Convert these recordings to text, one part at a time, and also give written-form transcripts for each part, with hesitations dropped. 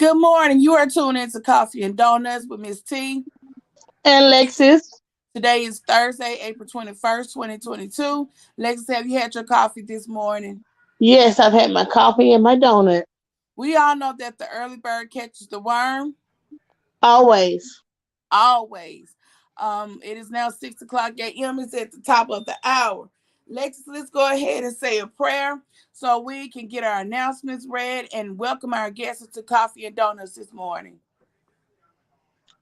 Good morning. You are tuned into Coffee and Donuts with Miss T. And Lexus. Today is Thursday, April 21st, 2022. Lexus, have you had your coffee this morning? Yes, I've had my coffee and my donut. We all know that the early bird catches the worm. Always. Always. It is now 6 o'clock a.m. It's at the top of the hour. Lexus, let's go ahead and say a prayer so we can get our announcements read and welcome our guests to Coffee and Donuts this morning.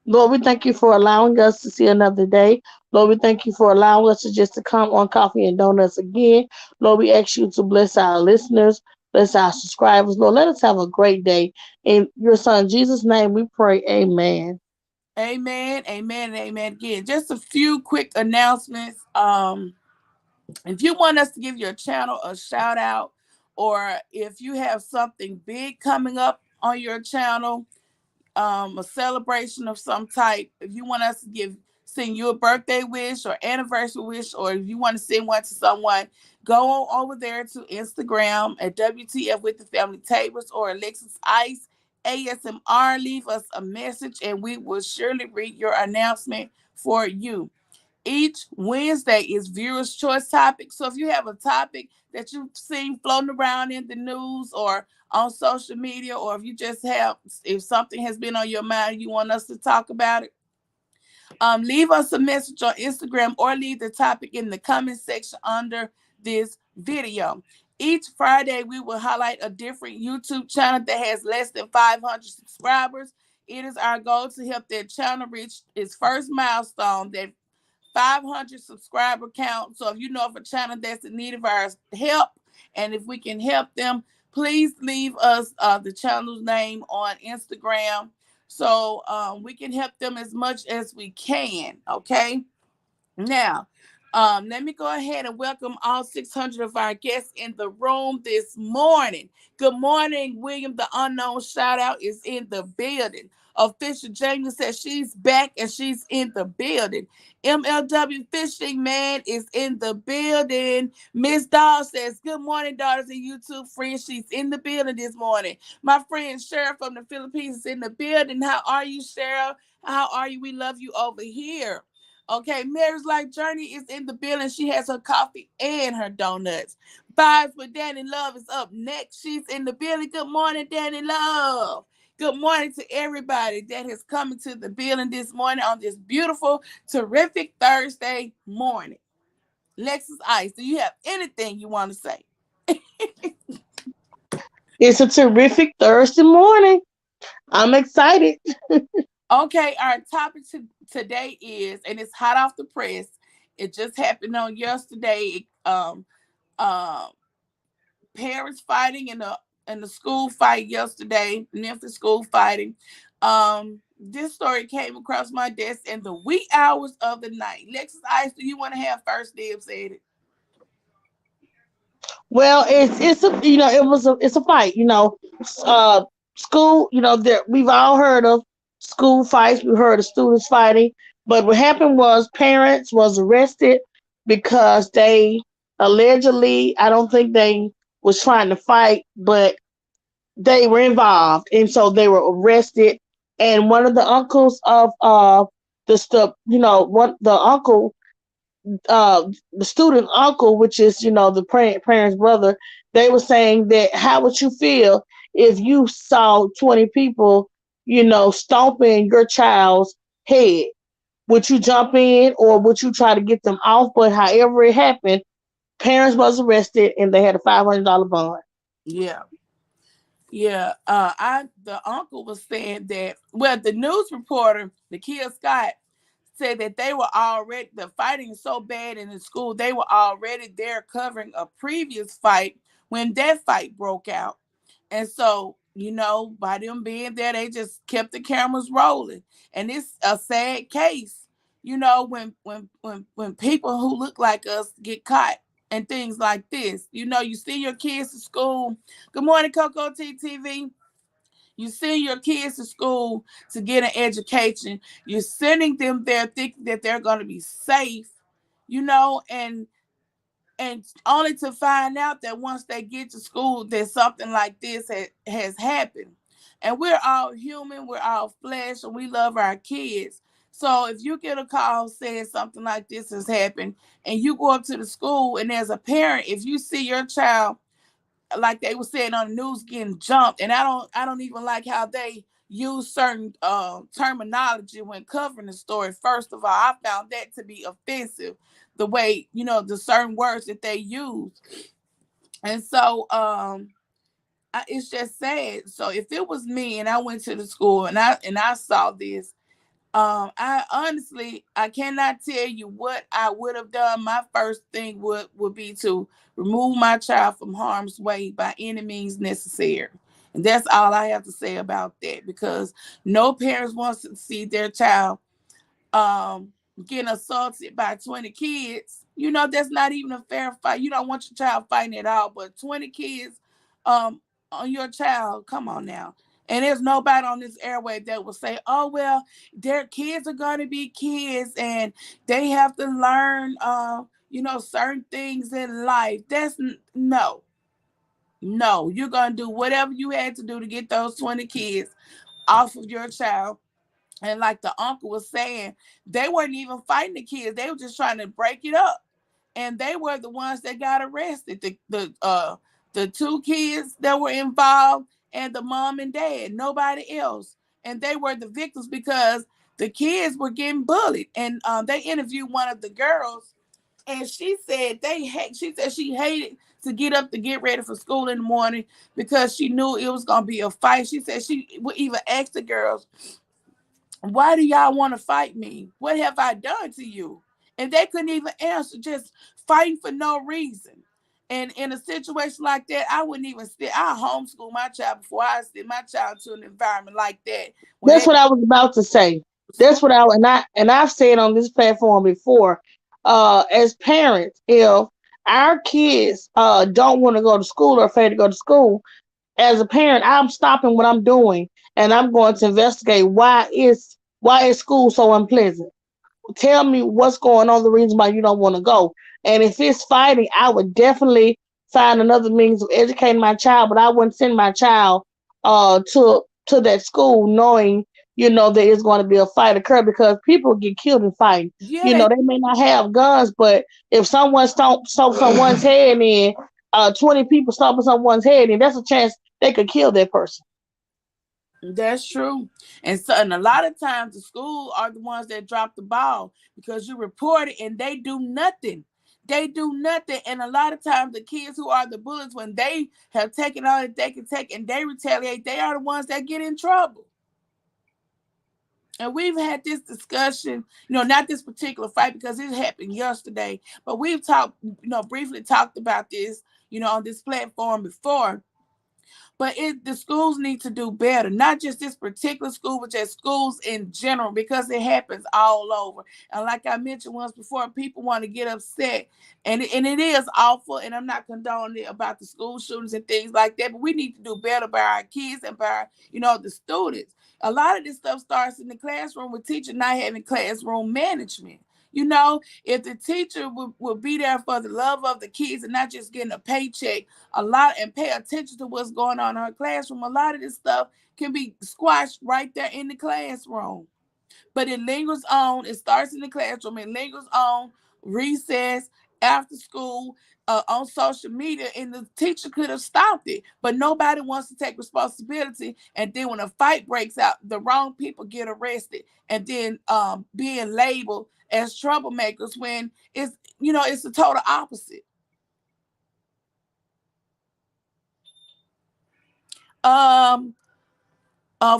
Lord, we thank you for allowing us to see another day. Lord, we thank you for allowing us to just to come on Coffee and Donuts again. Lord, we ask you to bless our listeners, bless our subscribers. Lord, let us have a great day. In your son Jesus' name we pray. Amen. Amen, amen, and amen again. Just a few quick announcements. If you want us to give your channel a shout out, or if you have something big coming up on your channel, a celebration of some type, if you want us to send you a birthday wish or anniversary wish, or if you want to send one to someone, go on over there to Instagram at W.T.F with the family tables or Alexis Ice ASMR. Leave us a message and we will surely read your announcement for you. Each Wednesday is viewers' choice topic. So if you have a topic that you've seen floating around in the news or on social media, or if you just have, if something has been on your mind, you want us to talk about it, leave us a message on Instagram or leave the topic in the comment section under this video. Each Friday, we will highlight a different YouTube channel that has less than 500 subscribers. It is our goal to help that channel reach its first milestone, that 500 subscriber count. So if you know of a channel that's in need of our help, and if we can help them, please leave us the channel's name on Instagram so we can help them as much as we can. Okay. Now, let me go ahead and welcome all 600 of our guests in the room this morning. Good morning, William. The unknown shout out is in the building. Official Jamie says she's back and she's in the building. MLW Fishing Man is in the building. Miss Doll says, good morning, daughters and YouTube friends. She's in the building this morning. My friend Cheryl from the Philippines is in the building. How are you, Cheryl? How are you? We love you over here. Okay, Mary's Life Journey is in the building. She has her coffee and her donuts. Vibes with Danny Love is up next. She's in the building. Good morning, Danny Love. Good morning to everybody that has come into the building this morning on this beautiful, terrific Thursday morning. Lexus Ice, do you have anything you want to say? It's a terrific Thursday morning. I'm excited. Okay, our topic today is, and it's hot off the press. It just happened on yesterday. Um, Parents fighting in the school fight yesterday, Memphis school fighting. This story came across my desk in the wee hours of the night. Lexus Ice, do you want to have first dibs at it? Well, it's a it's a fight. Uh, school. There we've all heard of school fights. We heard of students fighting, but what happened was parents was arrested because they allegedly. I don't think they was trying to fight, but they were involved, and so they were arrested. And one of the uncles of the stuff, one the uncle the student uncle, which is the parent's brother, they were saying that how would you feel if you saw 20 people, stomping your child's head? Would you jump in or would you try to get them off? But however it happened, parents was arrested and they had a $500 bond. Yeah. Yeah, the uncle was saying that. Well, the news reporter, the kid Scott, said that they were already, the fighting is so bad in the school, they were already there covering a previous fight when that fight broke out. And so, by them being there, they just kept the cameras rolling. And it's a sad case, when people who look like us get caught and things like this. You see your kids to school. Good morning, Coco TTV. You send your kids to school to get an education. You're sending them there thinking that they're going to be safe, and only to find out that once they get to school that something like this has happened. And we're all human, we're all flesh, and we love our kids. So if you get a call saying something like this has happened, and you go up to the school, and as a parent, if you see your child, like they were saying on the news, getting jumped, and I don't even like how they use certain terminology when covering the story. First of all, I found that to be offensive, the way, the certain words that they use. And so it's just sad. So if it was me and I went to the school and I saw this, I honestly, I cannot tell you what I would have done. My first thing would be to remove my child from harm's way by any means necessary. And that's all I have to say about that, because no parents wants to see their child um getting assaulted by 20 kids. That's not even a fair fight. You don't want your child fighting at all, but 20 kids um on your child, come on now. And there's nobody on this airway that will say, oh well, their kids are going to be kids and they have to learn certain things in life. No, you're going to do whatever you had to do to get those 20 kids off of your child. And like the uncle was saying, they weren't even fighting the kids. They were just trying to break it up. And they were the ones that got arrested. The two kids that were involved and the mom and dad, nobody else. And they were the victims because the kids were getting bullied. And they interviewed one of the girls, and she said she hated to get up to get ready for school in the morning because she knew it was gonna be a fight. She said she would even ask the girls, why do y'all want to fight me? What have I done to you? And they couldn't even answer, just fighting for no reason. And in a situation like that, I wouldn't even sit. I homeschool my child before I send my child to an environment like that. When That's they what I was about to say. school, That's what I've said on this platform before. As parents, if our kids don't want to go to school or afraid to go to school, as a parent, I'm stopping what I'm doing and I'm going to investigate why is school so unpleasant. Tell me what's going on, the reason why you don't want to go. And if it's fighting, I would definitely find another means of educating my child, but I wouldn't send my child to that school knowing, that it's going to be a fight occur, because people get killed in fighting. yeah, they They may not have guns, but if someone stomp someone's head in, 20 people stomping someone's head in, that's a chance they could kill that person. That's true. And a lot of times the school are the ones that drop the ball because you report it and they do nothing. They do nothing. And a lot of times the kids who are the bullies, when they have taken all that they can take and they retaliate, they are the ones that get in trouble. And we've had this discussion, not this particular fight because it happened yesterday, but we've briefly talked about this, on this platform before. But the schools need to do better, not just this particular school, but just schools in general, because it happens all over. And like I mentioned once before, people want to get upset, and it is awful. And I'm not condoning it about the school shootings and things like that, but we need to do better by our kids and by the students. A lot of this stuff starts in the classroom with teachers not having classroom management. If the teacher would be there for the love of the kids and not just getting a paycheck, and pay attention to what's going on in her classroom, a lot of this stuff can be squashed right there in the classroom. But it lingers on. It starts in the classroom. It lingers on recess, after school, on social media, and the teacher could have stopped it. But nobody wants to take responsibility. And then when a fight breaks out, the wrong people get arrested, and then being labeled as troublemakers when it's the total opposite. Um,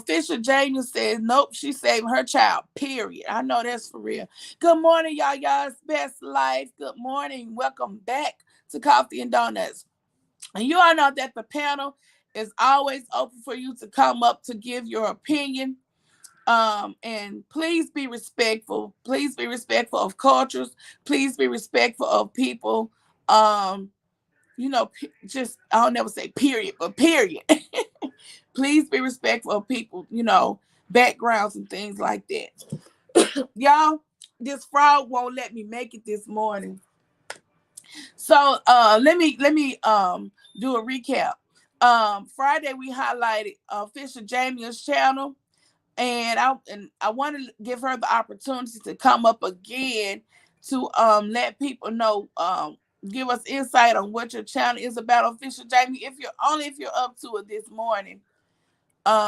Fisher James says, nope, she's saving her child, period. I know that's for real. Good morning, y'all. Y'all's best life. Good morning. Welcome back to Coffee and Donuts. And you all know that the panel is always open for you to come up to give your opinion. And please be respectful. Please be respectful of cultures. Please be respectful of people. Um, just I'll never say period, but period. Please be respectful of people, backgrounds and things like that. Y'all, this frog won't let me make it this morning. So let me do a recap. Friday we highlighted Fisher Jamia's channel, and I want to give her the opportunity to come up again to let people know, give us insight on what your channel is about, Official Jamie, if you're up to it this morning.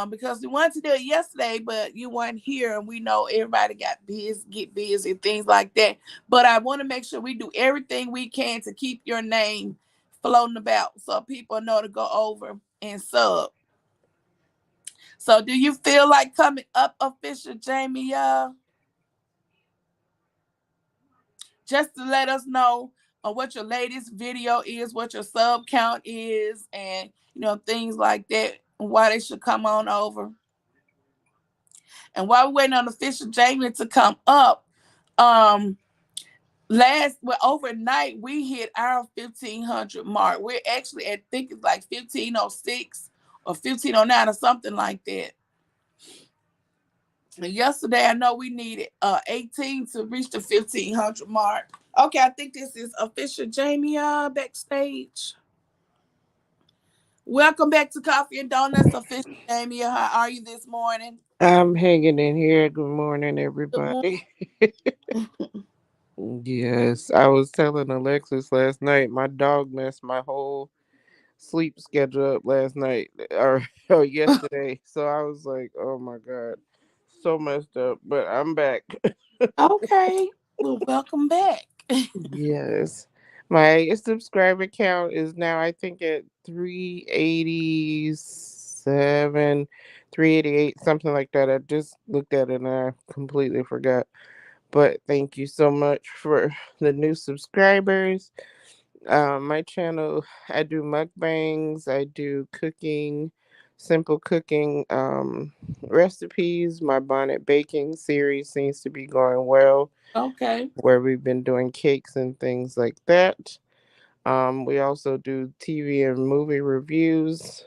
Because we wanted to do it yesterday, but you weren't here, and we know everybody got busy, get busy, things like that. But I want to make sure we do everything we can to keep your name floating about, so people know to go over and sub. So, do you feel like coming up, Official Jamie? Just to let us know what your latest video is, what your sub count is, and things like that, and why they should come on over. And while we're waiting on Official Jamie to come up, um, overnight we hit our 1,500 mark. We're actually at, I think it's like 1,506 or 1,509 or something like that. And yesterday I know we needed 18 to reach the 1,500 mark. Okay, I think this is Official Jamie backstage. Welcome back to Coffee and Donuts, Official Jamie. How are you this morning? I'm hanging in here. Good morning, Good morning. everybody. Yes, I was telling Alexis last night, my dog messed my whole sleep schedule up last night or yesterday. So I was like, oh my God, so messed up. But I'm back. Okay, well, welcome back. Yes. My subscriber count is now, I think, at 387, 388, something like that. I just looked at it and I completely forgot. But thank you so much for the new subscribers. My channel, I do mukbangs, I do cooking, simple cooking recipes. My bonnet baking series seems to be going well, Okay, where we've been doing cakes and things like that. We also do TV and movie reviews,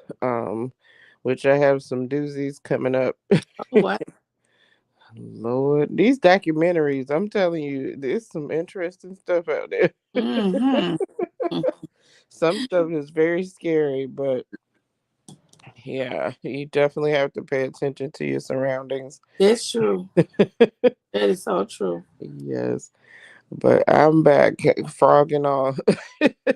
which I have some doozies coming up. oh, wow. Lord, these documentaries, I'm telling you, there's some interesting stuff out there. Mm-hmm. Some stuff is very scary, but yeah, you definitely have to pay attention to your surroundings. That's true. That is so true. Yes, but I'm back, frog and all.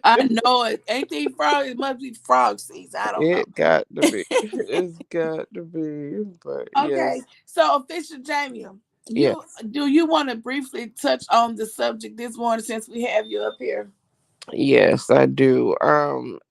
I know it. Ain't these frogs? It must be frog season. I don't know. It got to be. It's got to be. But Okay, yes, so Official Jamie, yes. you want to briefly touch on the subject this morning since we have you up here? Yes, I do.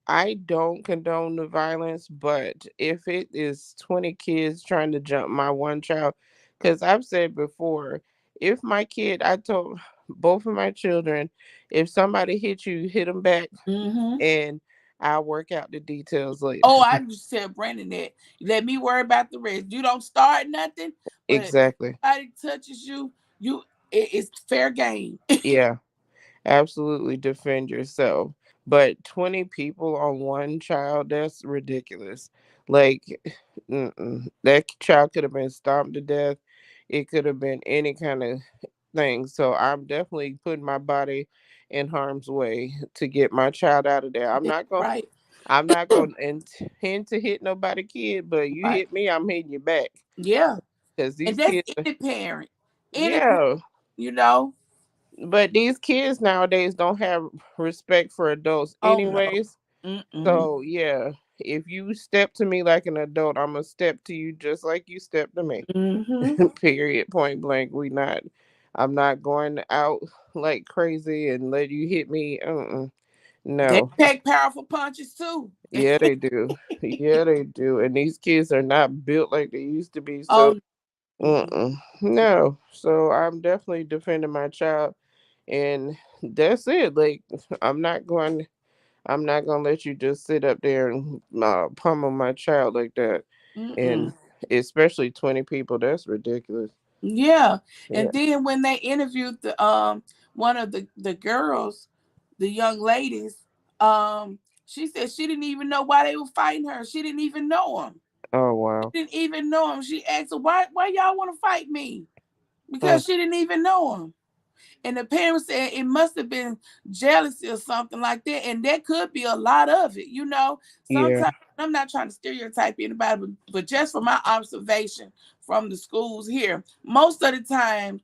I don't condone the violence, but if it is 20 kids trying to jump my one child, because I've said before, if my kid, I told both of my children, if somebody hit you, hit them back, Mm-hmm. and I'll work out the details later. Oh, I just tell Brandon that. Let me worry about the rest. You don't start nothing, but if Exactly. somebody touches you, it's fair game. Yeah. Absolutely defend yourself. But 20 people on one child, that's ridiculous. Like, that child could have been stomped to death. It could have been any kind of thing. So I'm definitely putting my body in harm's way to get my child out of there. That's right. I'm not going to intend to hit nobody kid, but you Right. hit me, I'm hitting you back. Yeah. Because And these that's kids, any parent. Any parent, yeah. you know. But these kids nowadays don't have respect for adults Oh no. anyways. Mm-mm. So yeah, if you step to me like an adult, I'm gonna step to you just like you step to me. Mm-hmm. Period. Point blank. I'm not going out like crazy and let you hit me. They No. pack powerful punches too. Yeah, they do. Yeah, they do. And these kids are not built like they used to be. So Oh. Mm-mm. no. So I'm definitely defending my child, and that's it. Like I'm not going. I'm not gonna let you just sit up there and pummel my child like that, Mm-mm. and especially 20 people. That's ridiculous. Yeah. Yeah. And then when they interviewed the one of the girls, the young ladies, she said she didn't even know why they were fighting her. She didn't even know them. Oh She wow. didn't even know him. She asked her, why y'all want to fight me? Mm, Because she didn't even know him. And the parents said it must have been jealousy or something like that. And that could be a lot of it, you know. Yeah. Sometimes I'm not trying to stereotype anybody, but just from my observation from the schools here, most of the time,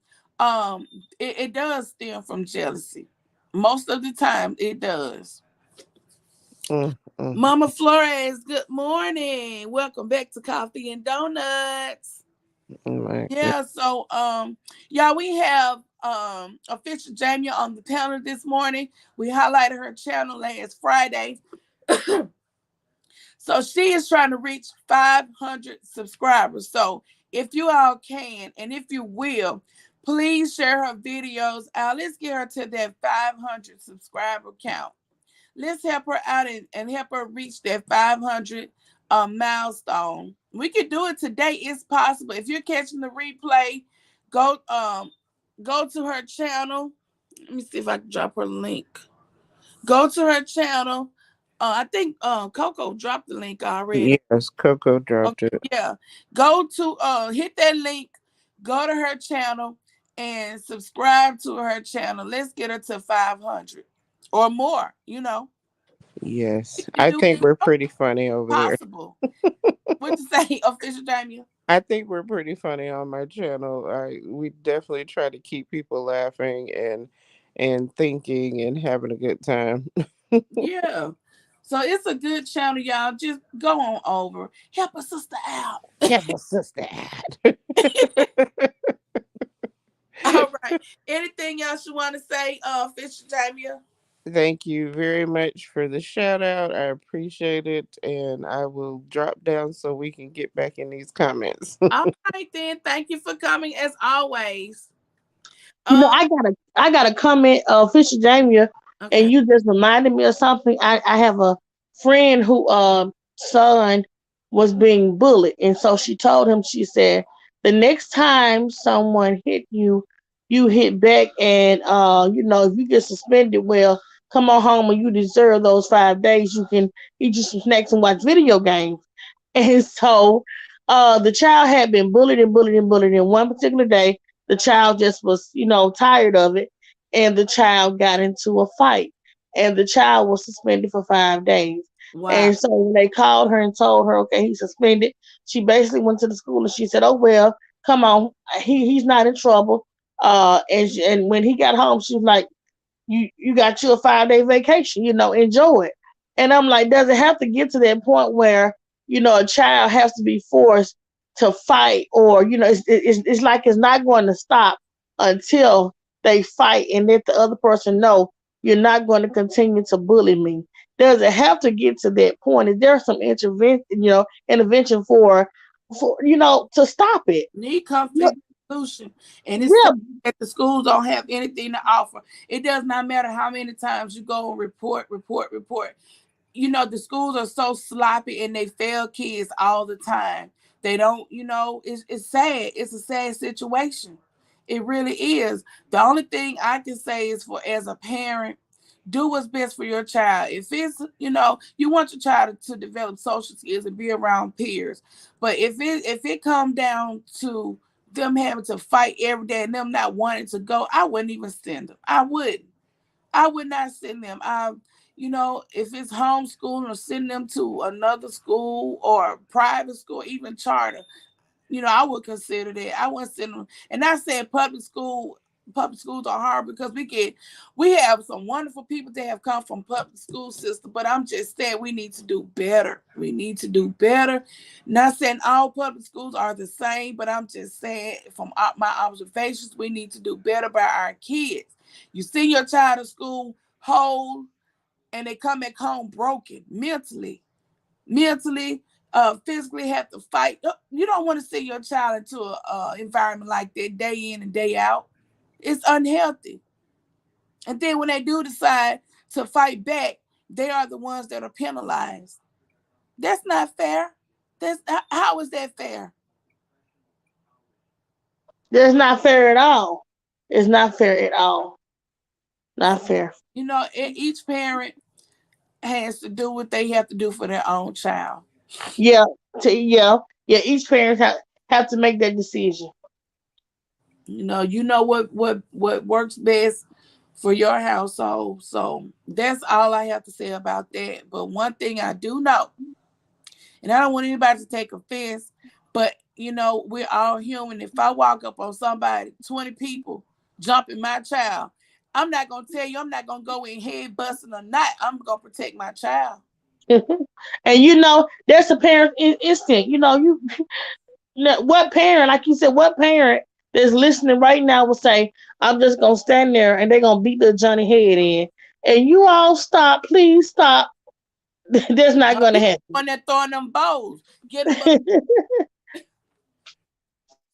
it does stem from jealousy. Most of the time it does. Mm, mm, Mama Flores, good morning. Welcome back to Coffee and Donuts. my God. Yeah, so y'all, we have official Jamie on the panel this morning. We highlighted her channel last Friday. So she is trying to reach 500 subscribers. So if you all can and if you will, please share her videos out. Let's get her to that 500 subscriber count. Let's help her out and help her reach that 500 milestone. We can do it today. It's possible. If you're catching the replay, go to her channel. Let me see if I can drop her link. Go to her channel. I think Coco dropped the link already. Yes, Coco Okay, dropped it. yeah. Go to hit that link, go to her channel and subscribe to her channel. Let's get her to 500 or more, you know. We Yes, can I do think we're it. pretty funny over there. Possible. What to say, official Jamie? I think we're pretty funny on my channel. We definitely try to keep people laughing and thinking and having a good time. Yeah. So it's a good channel, y'all. Just go on over. Help a sister out. Help a sister out. All right. Anything else you want to say, official Jamie? Thank you very much for the shout out. I appreciate it, and I will drop down so we can get back in these comments. All right then. Thank you for coming as always. You know, Um, I got a comment, Fisher Jamie, and okay. you just reminded me of something. I have a friend who son was being bullied, and so she told him, she said, the next time someone hit you, you hit back, and you know, if you get suspended, well, come on home and you deserve those 5 days. You can eat you some snacks and watch video games. And so the child had been bullied and bullied and bullied. And one particular day, the child just was, you know, tired of it. And the child got into a fight. And the child was suspended for 5 days. Wow. And so when they called her and told her, okay, he's suspended, she basically went to the school and she said, oh, well, come on. He's not in trouble. And when he got home, she was like, you got you a 5 day vacation, you know, enjoy it. And I'm like, does it have to get to that point where, you know, a child has to be forced to fight, or, you know, it's like it's not going to stop until they fight and let the other person know you're not going to continue to bully me? Does it have to get to that point? Is there some intervention for, you know, to stop it? Need Yeah, conflict resolution. And it's yeah, sad that the schools don't have anything to offer. It does not matter how many times you go and report. You know, the schools are so sloppy and they fail kids all the time. They don't, you know, it's sad. It's a sad situation. It really is. The only thing I can say is, for as a parent, do what's best for your child. If it's, you know, you want your child to develop social skills and be around peers, but if it come down to them having to fight every day and them not wanting to go, I wouldn't even send them. I would not send them. You know, if it's homeschooling or send them to another school or private school, even charter, you know, I would consider that. I wouldn't send them. And I said public schools are hard because we have some wonderful people that have come from public school system, but I'm just saying we need to do better. We need to do better. Not saying all public schools are the same, but I'm just saying from my observations, we need to do better by our kids. You send your child to school whole and they come back home broken mentally, physically, have to fight. You don't want to send your child into a environment like that day in and day out. It's unhealthy. And then when they do decide to fight back, they are the ones that are penalized. That's not fair. That's how is that fair? that's not fair at all. It's not fair at all. Not So, fair. you know, each parent has to do what they have to do for their own child. Yeah, yeah, yeah. Each parent have to make that decision. what works best for your household. So that's all I have to say about that. But one thing I do know, and I don't want anybody to take offense, but we're all human. If I walk up on somebody, 20 people jumping my child, I'm not gonna tell you I'm not gonna go in head busting or not. I'm gonna protect my child. And there's a parent instinct. What parent, like you said, what parent that's listening right now will say, I'm just gonna stand there and they're gonna beat the Johnny head in. And you all stop, please stop. That's not No, gonna you the happen. one that throwing them bowls. Get them.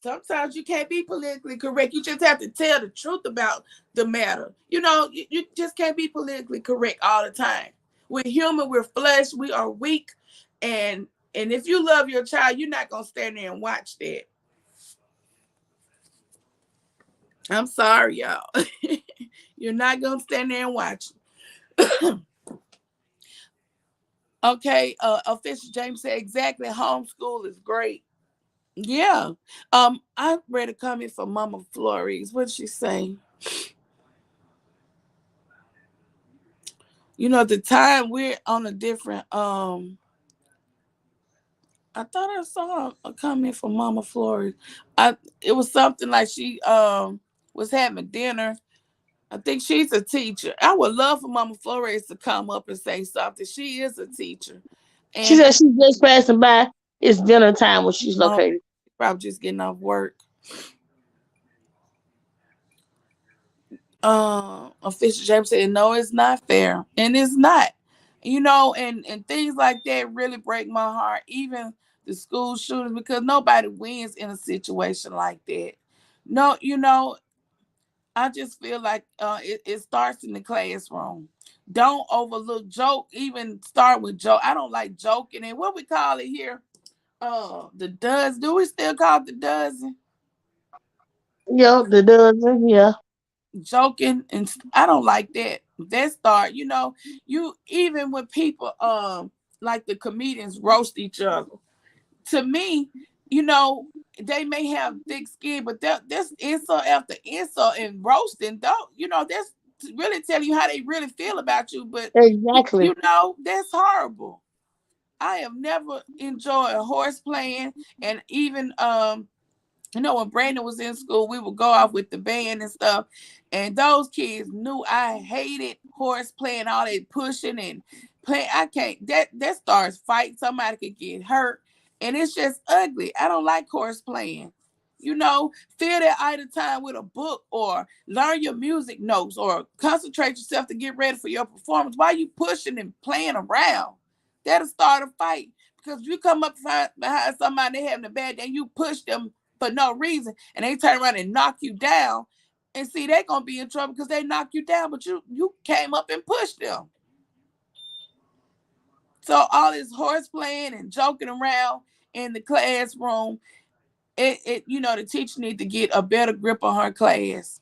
Sometimes you can't be politically correct. You just have to tell the truth about the matter. You just can't be politically correct all the time. We're human, we're flesh, we are weak. And if you love your child, you're not gonna stand there and watch that. I'm sorry, y'all. You're not gonna stand there and watch. Okay, official James said exactly. Homeschool is great. Yeah. I read a comment from Mama Flores. What did she say? The time we're on a different I thought I saw a comment from Mama Flores. It was something like she was having dinner. I think she's a teacher. I would love for Mama Flores to come up and say something. She is a teacher. She And said she's just passing by. It's dinner time where she's um located. probably just getting off work. Official James said no, it's not fair. And it's not. And things like that really break my heart. Even the school shootings, because nobody wins in a situation like that. No, I just feel like it starts in the classroom. Don't overlook joke. Even start with joke. I don't like joking. And what we call it here, the dozen. Do we still call it the dozen? Yeah, the dozen, yeah. Joking, and I don't like that. That start. You even when people like the comedians roast each other. To me, you know, they may have thick skin, but that's insult after insult and roasting. Don't that's really telling you how they really feel about you. But Exactly. that's horrible. I have never enjoyed horse playing, and even when Brandon was in school, we would go off with the band and stuff. And those kids knew I hated horse playing, all that pushing and playing. I can't, that starts fight. Somebody could get hurt. And it's just ugly. I don't like horse playing. Fill that idle time with a book or learn your music notes or concentrate yourself to get ready for your performance. Why you pushing and playing around? That'll start a fight. Because if you come up behind somebody they having a bad day, you push them for no reason, and they turn around and knock you down, and see they're gonna be in trouble because they knock you down, but you came up and pushed them. So all this horse playing and joking around in the classroom, the teacher need to get a better grip on her class.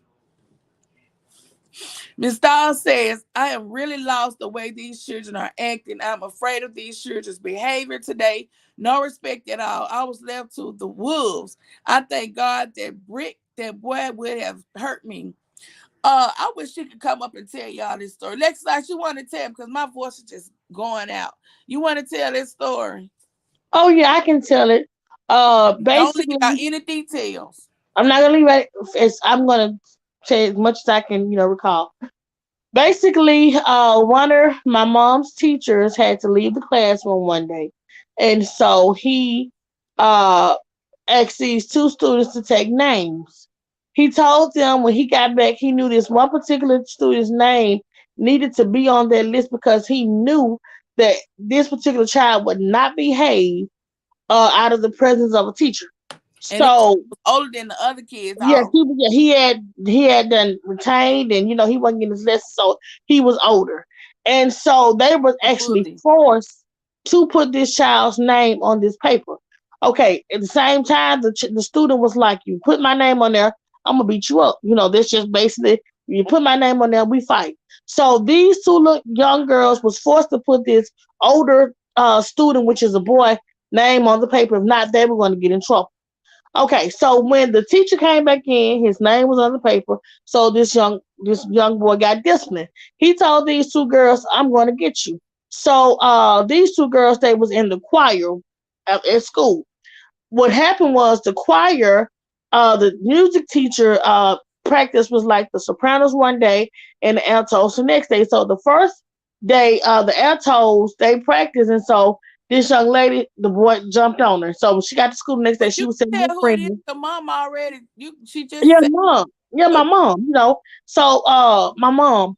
Ms. Dahl says, I am really lost the way these children are acting. I'm afraid of these children's behavior today. No respect at all. I was left to the wolves. I thank God that boy would have hurt me. I wish she could come up and tell y'all this story. Lex, like you want to tell because my voice is just going out. You want to tell this story? Oh yeah, I can tell it. Don't leave Basically, out any details. I'm not gonna leave it. I'm gonna say as much as I can, recall. Basically, one of my mom's teachers had to leave the classroom one day, and so he uh asked these two students to take names. He told them when he got back, he knew this one particular student's name needed to be on that list because he knew that this particular child would not behave out of the presence of a teacher. And this So was older than the other kids, yes, all he had done retained, and he wasn't getting his lessons, so he was older, and so they was the actually bully. forced to put this child's name on this paper. Okay, at the same time, the student was like, "You put my name on there, I'm gonna beat you up." That's just basically you put my name on there, we fight. So these two young girls was forced to put this older student, which is a boy, name on the paper. If not, they were going to get in trouble. Okay, so when the teacher came back in, his name was on the paper. So this young boy got disciplined. He told these two girls, "I'm going to get you." So these two girls, they was in the choir at school. What happened was the choir, the music teacher practice was like the sopranos one day and the altos the next day. So the first day, the altos they practiced, and so this young lady, the boy jumped on her. So when she got to school the next day, But she you was sitting can with tell who it is. friends. The mom already. She just Yeah, said. mom. Yeah, So my mom, So my mom,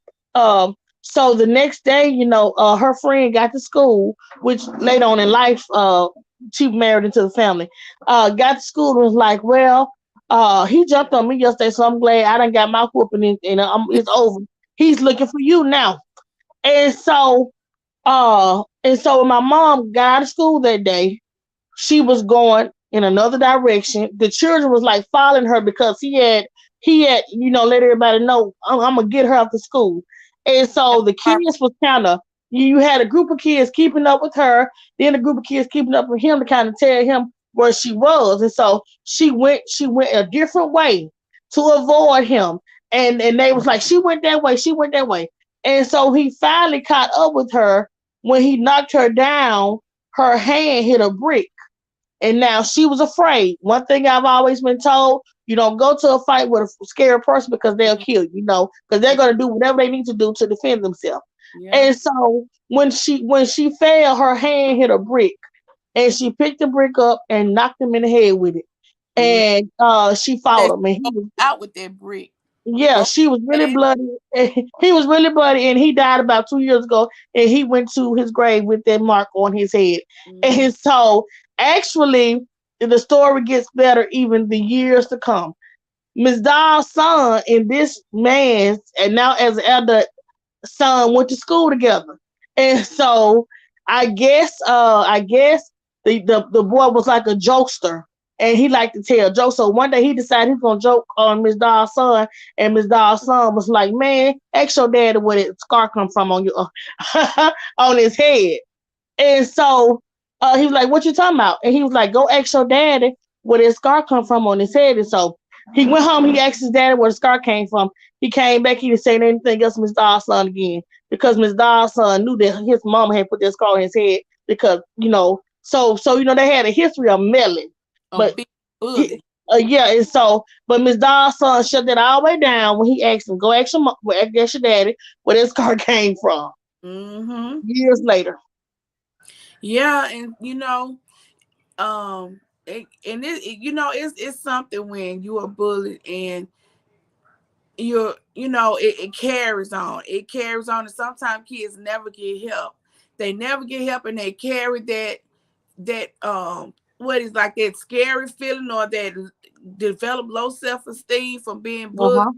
so the next day, her friend got to school, which later on in life, she married into the family. Got to school and was like, well, he jumped on me yesterday, so I'm glad I done got my whooping and it's over. He's looking for you now. And so when my mom got out of school that day, she was going in another direction. The children was like following her because he had let everybody know I'm gonna get her after school. And so the kids was kind of, you had a group of kids keeping up with her, then a group of kids keeping up with him to kind of tell him where she was. And so she went a different way to avoid him. And they was like, she went that way. And so he finally caught up with her. When he knocked her down, her hand hit a brick, and now she was afraid. One thing I've always been told, you don't go to a fight with a scared person because they'll Mhm. kill you, because they're going to do whatever they need to do to defend themselves. Yeah. And so when she fell, her hand hit a brick, and she picked the brick up and knocked him in the head with it. Mm. And she Said fought him, and she he go was, out with that brick. yeah, Go she was really ahead. bloody. He was really bloody, and he died about 2 years ago. And he went to his grave with that mark on his head. Mm. And so, actually, the story gets better even the years to come. Miss Doll's son and this man's, and now as an adult, son went to school together. And so I guess the boy was like a jokester, and he liked to tell jokes. So one day he decided he's gonna joke on Miss Doll's son, and Miss Doll's son was like, "Man, ask your daddy where that scar come from on your on his head." And so he was like, "What you talking about?" And he was like, "Go ask your daddy where that scar come from on his head." And so he went home. He asked his daddy where the scar came from. He came back. He didn't say anything else to Miss Dawson again, because Miss Dawson knew that his mom had put that scar on his head, because they had a history of meddling. A But big he, bully. yeah, and so but Miss Dawson shut that all the way down when he asked him, "Go ask ask your daddy where that scar came from." Mm-hmm. Years later. Yeah, and it's something when you are bullied and it carries on. It carries on, and sometimes kids never get help. They never get help, and they carry that what is like that scary feeling, or that develop low self-esteem from being Uh bullied. huh.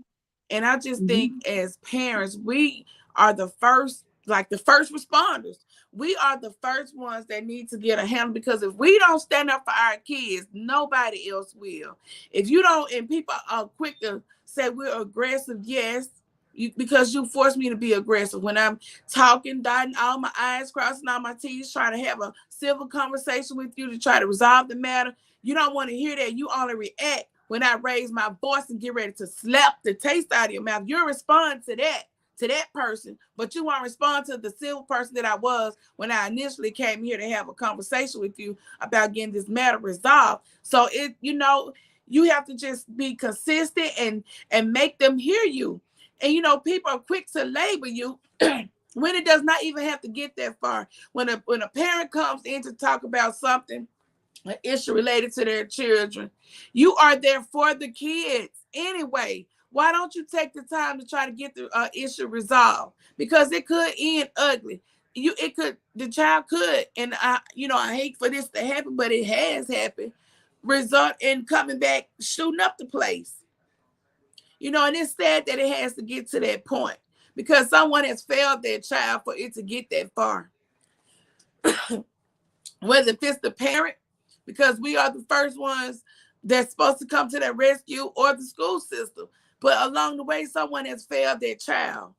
And I just think Hmm. as parents, we are the first, like the first responders. We are the first ones that need to get a handle, because if we don't stand up for our kids, nobody else will. If you don't, and people are quick to say we're aggressive, yes, because you force me to be aggressive when I'm talking, dotting all my I's, crossing all my T's, trying to have a civil conversation with you to try to resolve the matter. You don't want to hear that. You only react when I raise my voice and get ready to slap the taste out of your mouth. You respond to that person, but you won't respond to the civil person that I was when I initially came here to have a conversation with you about getting this matter resolved. So you have to just be consistent and make them hear you. And people are quick to label you when it does not even have to get that far. When a parent comes in to talk about something, an issue related to their children, you are there for the kids anyway. Why don't you take the time to try to get the issue resolved? Because it could end ugly. The child could, and I hate for this to happen, but it has happened. Result in coming back shooting up the place. And it's sad that it has to get to that point, because someone has failed their child for it to get that far. Whether if it's the parent, because we are the first ones that's supposed to come to that rescue, or the school system. But along the way, someone has failed their child.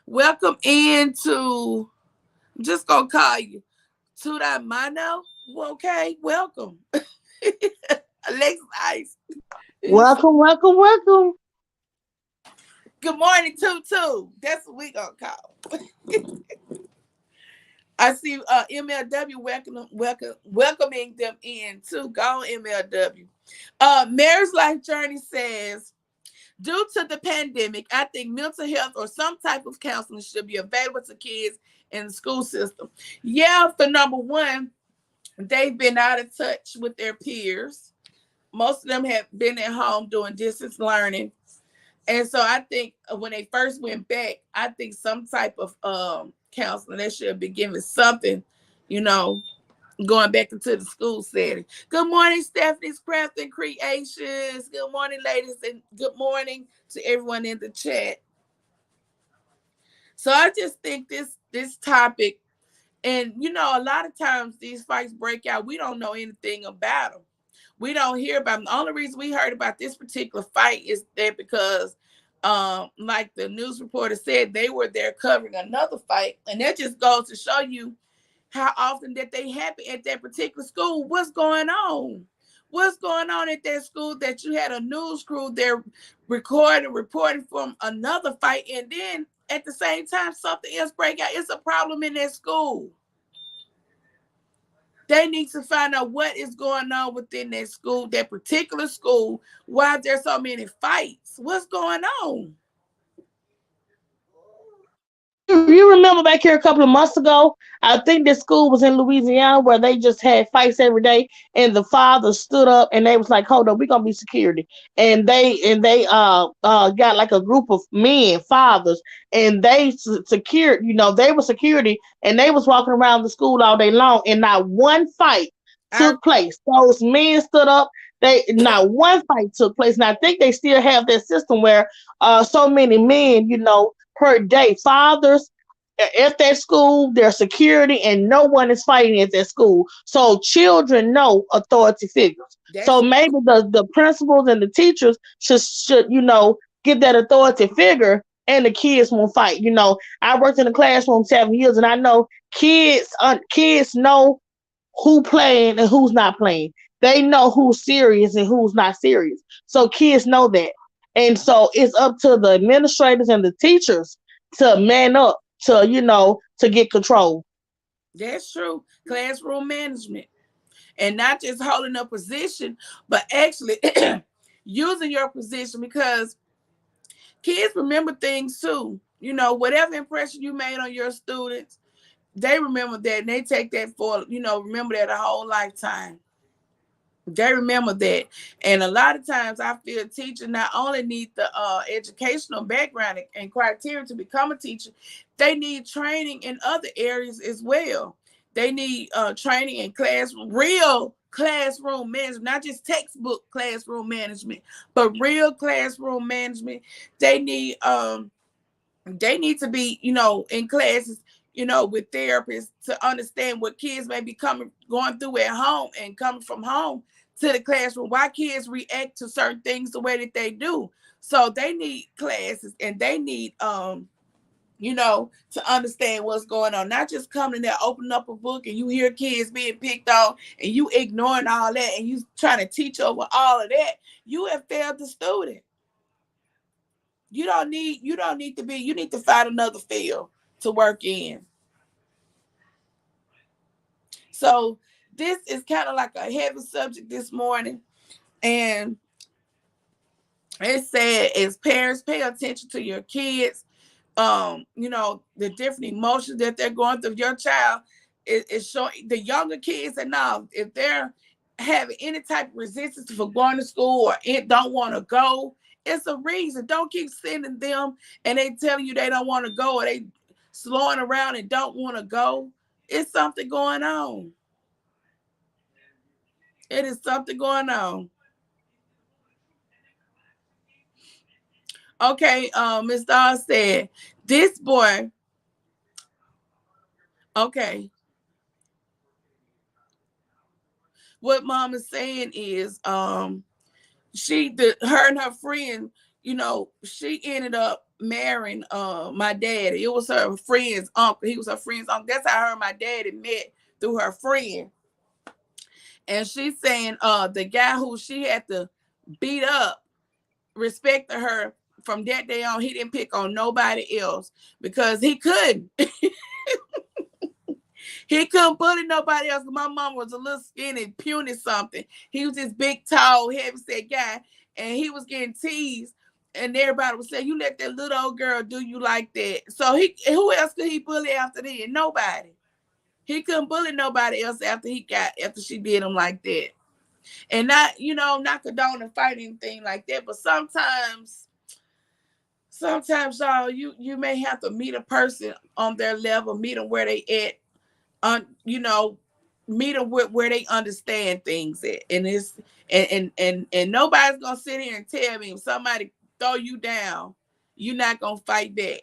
Welcome into, I'm just gonna call you Tuda Mano. Okay, welcome. Alexis Ice. Welcome, welcome, welcome. Good morning, Tutu. That's what we gonna call. I see MLW welcoming them in too. Go on, MLW. Mary's Life Journey says, due to the pandemic, I think mental health or some type of counseling should be available to kids in the school system. Yeah, for number one, they've been out of touch with their peers. Most of them have been at home doing distance learning. And so I think when they first went back, I think some type of counseling, they should be given something, you know, going back into the school setting. Good morning, Stephanie's Craft and Creations. Good morning, ladies, and good morning to everyone in the chat. So I just think this topic, and you know, a lot of times these fights break out, we don't know anything about them. We don't hear about them. The only reason we heard about this particular fight is that because like the news reporter said, they were there covering another fight, and that just goes to show you how often that they happen at that particular school. What's going on? What's going on at that school that you had a news crew there recording, reporting from another fight, and then at the same time something else break out? It's a problem in that school. They need to find out what is going on within that school, that particular school. Why there's so many fights? What's going on? You remember back here a couple of months ago, I think this school was in Louisiana where they just had fights every day, and the father stood up and they was like, "Hold on, we're gonna be security." And they got like a group of men, fathers, and they secured. You know, they were security, and they was walking around the school all day long, and not one fight I took place. Those men stood up. They not one fight took place, and I think they still have that system where so many men, you know, per day. Fathers at that school, their security, and no one is fighting at that school. So children know authority figures. So that's maybe the principals and the teachers should you know get that authority figure, and the kids won't fight. You know, I worked in the classroom 7 years, and I know kids know who playing and who's not playing. They know who's serious and who's not serious. So kids know that. And so it's up to the administrators and the teachers to man up to, you know, to get control. that's true. Classroom management. And not just holding a position, but actually using your position, because kids remember things too. You know, whatever impression you made on your students, they remember that, and they take that for, you know, remember that a whole lifetime. They remember that. And a lot of times I feel teachers not only need the educational background and criteria to become a teacher, they need training in other areas as well. They need training in classroom, real classroom management, not just textbook classroom management, but real classroom management. They need they need to be, you know, in classes, you know, with therapists to understand what kids may be going through at home and coming from home to the classroom, why kids react to certain things the way that they do. So they need classes, and they need you know, to understand what's going on. Not just coming there, opening up a book, and you hear kids being picked on, and you ignoring all that, and you trying to teach over all of that. You have failed the student. You need to find another field to work in. So this is kind of like a heavy subject this morning. And it said, as parents, pay attention to your kids. You know, the different emotions that they're going through. Your child is showing, the younger kids, and now if they're having any type of resistance for going to school or it don't want to go, it's a reason. Don't keep sending them and they telling you they don't want to go, or they slowing around and don't want to go. It's something going on. It is something going on. Okay, Miss Dawn said, this boy, okay, what mom is saying is her and her friend, you know, she ended up marrying my daddy. It was her friend's uncle. He was her friend's uncle. That's how her and my daddy met through her friend, and she's saying the guy who she had to beat up respected her from that day on. He didn't pick on nobody else because he couldn't. He couldn't bully nobody else. My mom was a little skinny, puny something. He was this big, tall, heavy-set guy, and he was getting teased. And everybody would say, "You let that little old girl do you like that?" So who else could he bully after that? Nobody. He couldn't bully nobody else after she did him like that. And not condoning fighting anything like that, but sometimes y'all, you may have to meet a person on their level, meet them where they at, meet them where they understand things at. And it's and nobody's gonna sit here and tell me if somebody throw you down, you're not gonna fight back.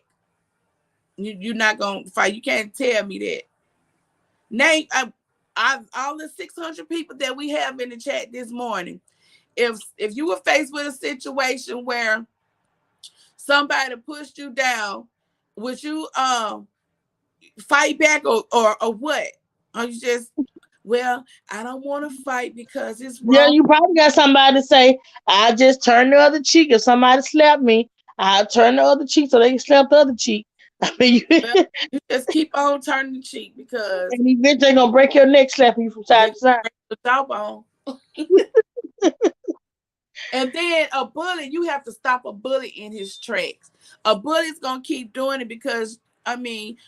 You're not gonna fight. You can't tell me that. Name all the 600 people that we have in the chat this morning. If you were faced with a situation where somebody pushed you down, would you fight back or what? Or you just, well, I don't want to fight because it's Yeah, wrong. you probably got somebody to say, I just turn the other cheek. If somebody slapped me, I'll turn the other cheek so they can slap the other cheek. I mean, Well, you just keep on turning the cheek because and eventually they're gonna break your neck slapping you from side they're to side. going to the jawbone. And then a bully, you have to stop a bully in his tracks. A bully's gonna keep doing it because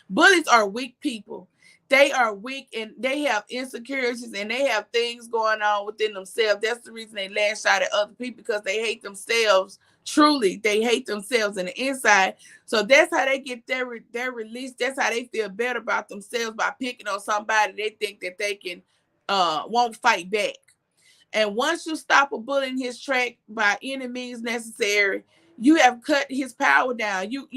bullies are weak people. They are weak and they have insecurities and they have things going on within themselves. That's the reason they lash out at other people because they hate themselves. Truly, they hate themselves in the inside. So that's how they get their release. That's how they feel better about themselves by picking on somebody they think that they can won't fight back. And once you stop a bully in his track by any means necessary, you have cut his power down. You're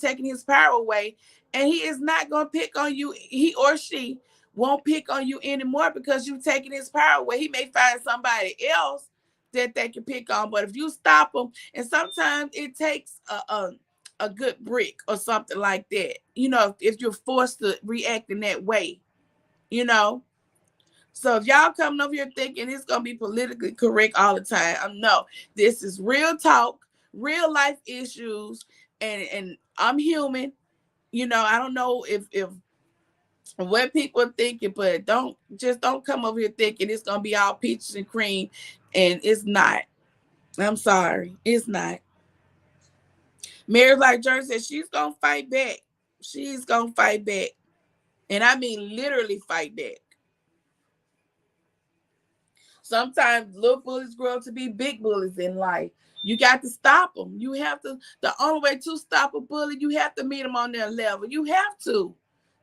taking his power away, and he is not gonna pick on you. He or she won't pick on you anymore because you've taken his power away. He may find somebody else that they can pick on, but if you stop him, and sometimes it takes a good brick or something like that. If you're forced to react in that way, you know. So if y'all coming over here thinking it's gonna be politically correct all the time, no, this is real talk, real life issues, and I'm human. I don't know if what people are thinking, but don't come over here thinking it's gonna be all peaches and cream, and it's not. I'm sorry, it's not. Mary like Jerry said, she's gonna fight back. She's gonna fight back, and I mean literally fight back. Sometimes little bullies grow up to be big bullies in life. You got to stop them. You have to. The only way to stop a bully, you have to meet them on their level. You have to.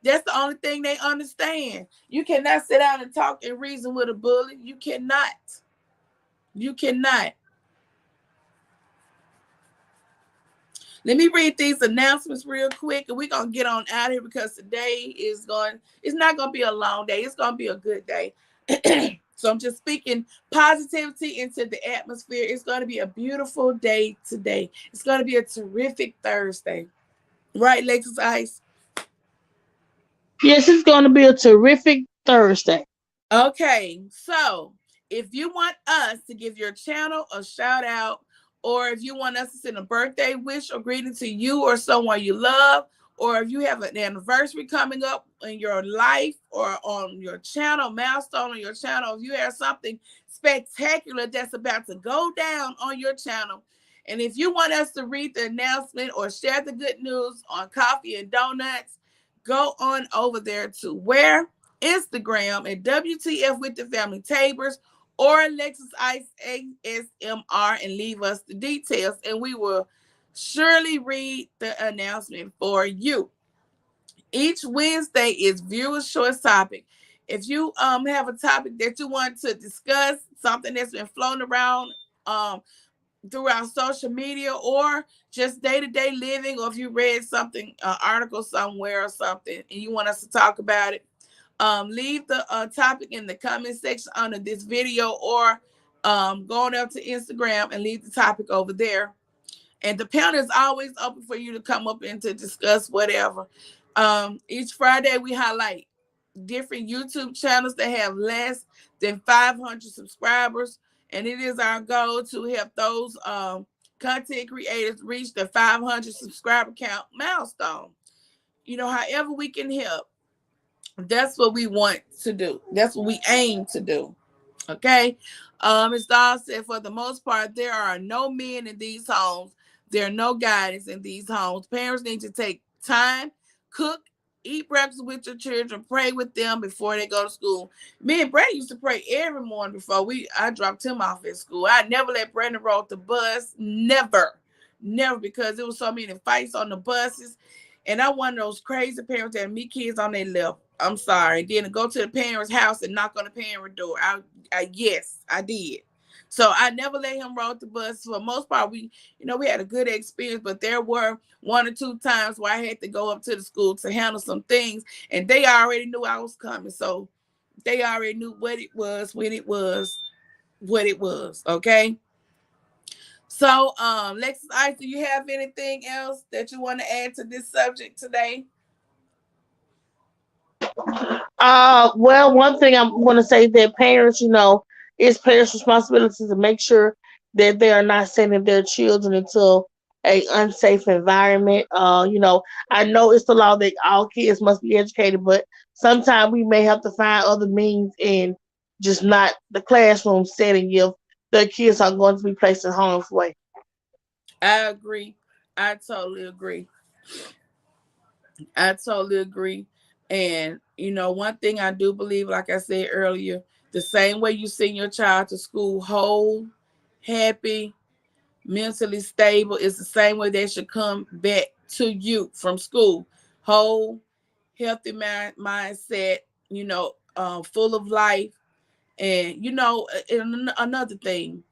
That's the only thing they understand. You cannot sit down and talk and reason with a bully. You cannot. You cannot. Let me read these announcements real quick, and we're gonna get on out of here because today it's not gonna be a long day. It's gonna be a good day. So I'm just speaking positivity into the atmosphere. It's gonna be a beautiful day today. It's gonna be a terrific Thursday. Right, Lexus Ice? Yes, it's gonna be a terrific Thursday. Okay, so if you want us to give your channel a shout out, or if you want us to send a birthday wish or greeting to you or someone you love, or if you have an anniversary coming up in your life or on your channel, milestone on your channel, if you have something spectacular that's about to go down on your channel, and if you want us to read the announcement or share the good news on Coffee and Donuts, go on over there to where? Instagram at W.T.F with the family Tabers or Alexis Ice ASMR and leave us the details, and we will surely read the announcement for you. Each Wednesday is viewers' choice topic. If you have a topic that you want to discuss, something that's been floating around throughout social media or just day-to-day living, or if you read something, article somewhere or something, and you want us to talk about it, leave the topic in the comment section under this video, or go on up to Instagram and leave the topic over there. And the panel is always open for you to come up and to discuss whatever. Each Friday we highlight different YouTube channels that have less than 500 subscribers, and it is our goal to help those content creators reach the 500 subscriber count milestone. However we can help, that's what we want to do. That's what we aim to do. Okay. As Dawn said, for the most part, there are no men in these homes. There are no guidance in these homes. Parents need to take time, cook, eat breakfast with your children, pray with them before they go to school. Me and Brandon used to pray every morning before I dropped him off at school. I never let Brandon roll the bus. Never. Never, because there was so many fights on the buses. And I'm one of those crazy parents that meet kids on their left. I'm sorry. Then to go to the parent's house and knock on the parent door. Yes, I did. So I never let him roll the bus. For the most part, we had a good experience, but there were one or two times where I had to go up to the school to handle some things, and they already knew I was coming. So they already knew what it was, when it was, what it was. Okay. So, Lexus Ice, do you have anything else that you want to add to this subject today? Well, one thing I'm going to say that parents, it's parents' responsibility to make sure that they are not sending their children into a unsafe environment. I know it's the law that all kids must be educated, but sometimes we may have to find other means in just not the classroom setting if the kids are going to be placed in harm's way. I agree. I totally agree. I totally agree. And one thing I do believe, like I said earlier, the same way you send your child to school whole, happy, mentally stable, is the same way they should come back to you from school. Whole, healthy mindset, full of life. And another thing,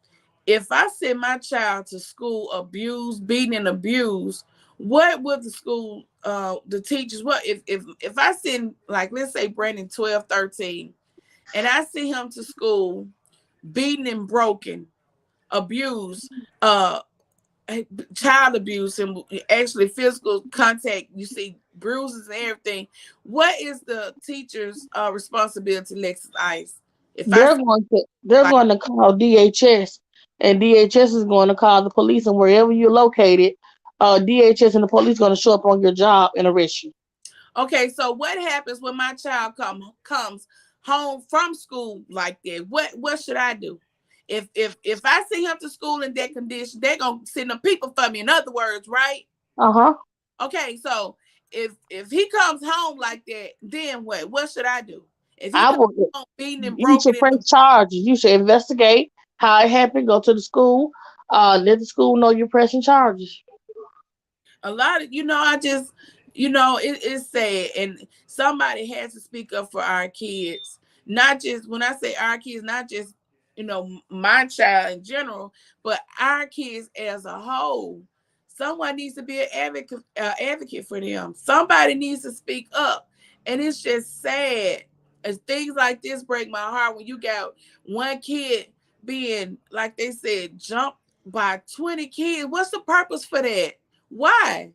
if I send my child to school abused, beaten and abused, what would the teachers, what if I send, like, let's say Brandon 12, 13, and I send him to school beaten and broken, abused, uh child abuse, and actually physical contact, you see bruises and everything, what is the teacher's responsibility, Lexus Ice? If I They're say, going to they're like, going to call DHS, and DHS is going to call the police, and wherever you're located, DHS and the police going to show up on your job and arrest you. okay, so what happens when my child comes home from school like that? What should I do? If I send him to school in that condition, they're gonna send them people for me. In other words, right? Uh huh. Okay, so if he comes home like that, then what? What should I do? If he I comes will. home beaten and You broken should in press charges. You should investigate how it happened. Go to the school. Let the school know you're pressing charges. a lot of, I just, it's sad, and somebody has to speak up for our kids. Not just, when I say our kids, not just my child in general, but our kids as a whole. Someone needs to be an advocate for them. Somebody needs to speak up. And it's just sad as things like this break my heart, when you got one kid being, like they said, jumped by 20 kids. What's the purpose for that? Why?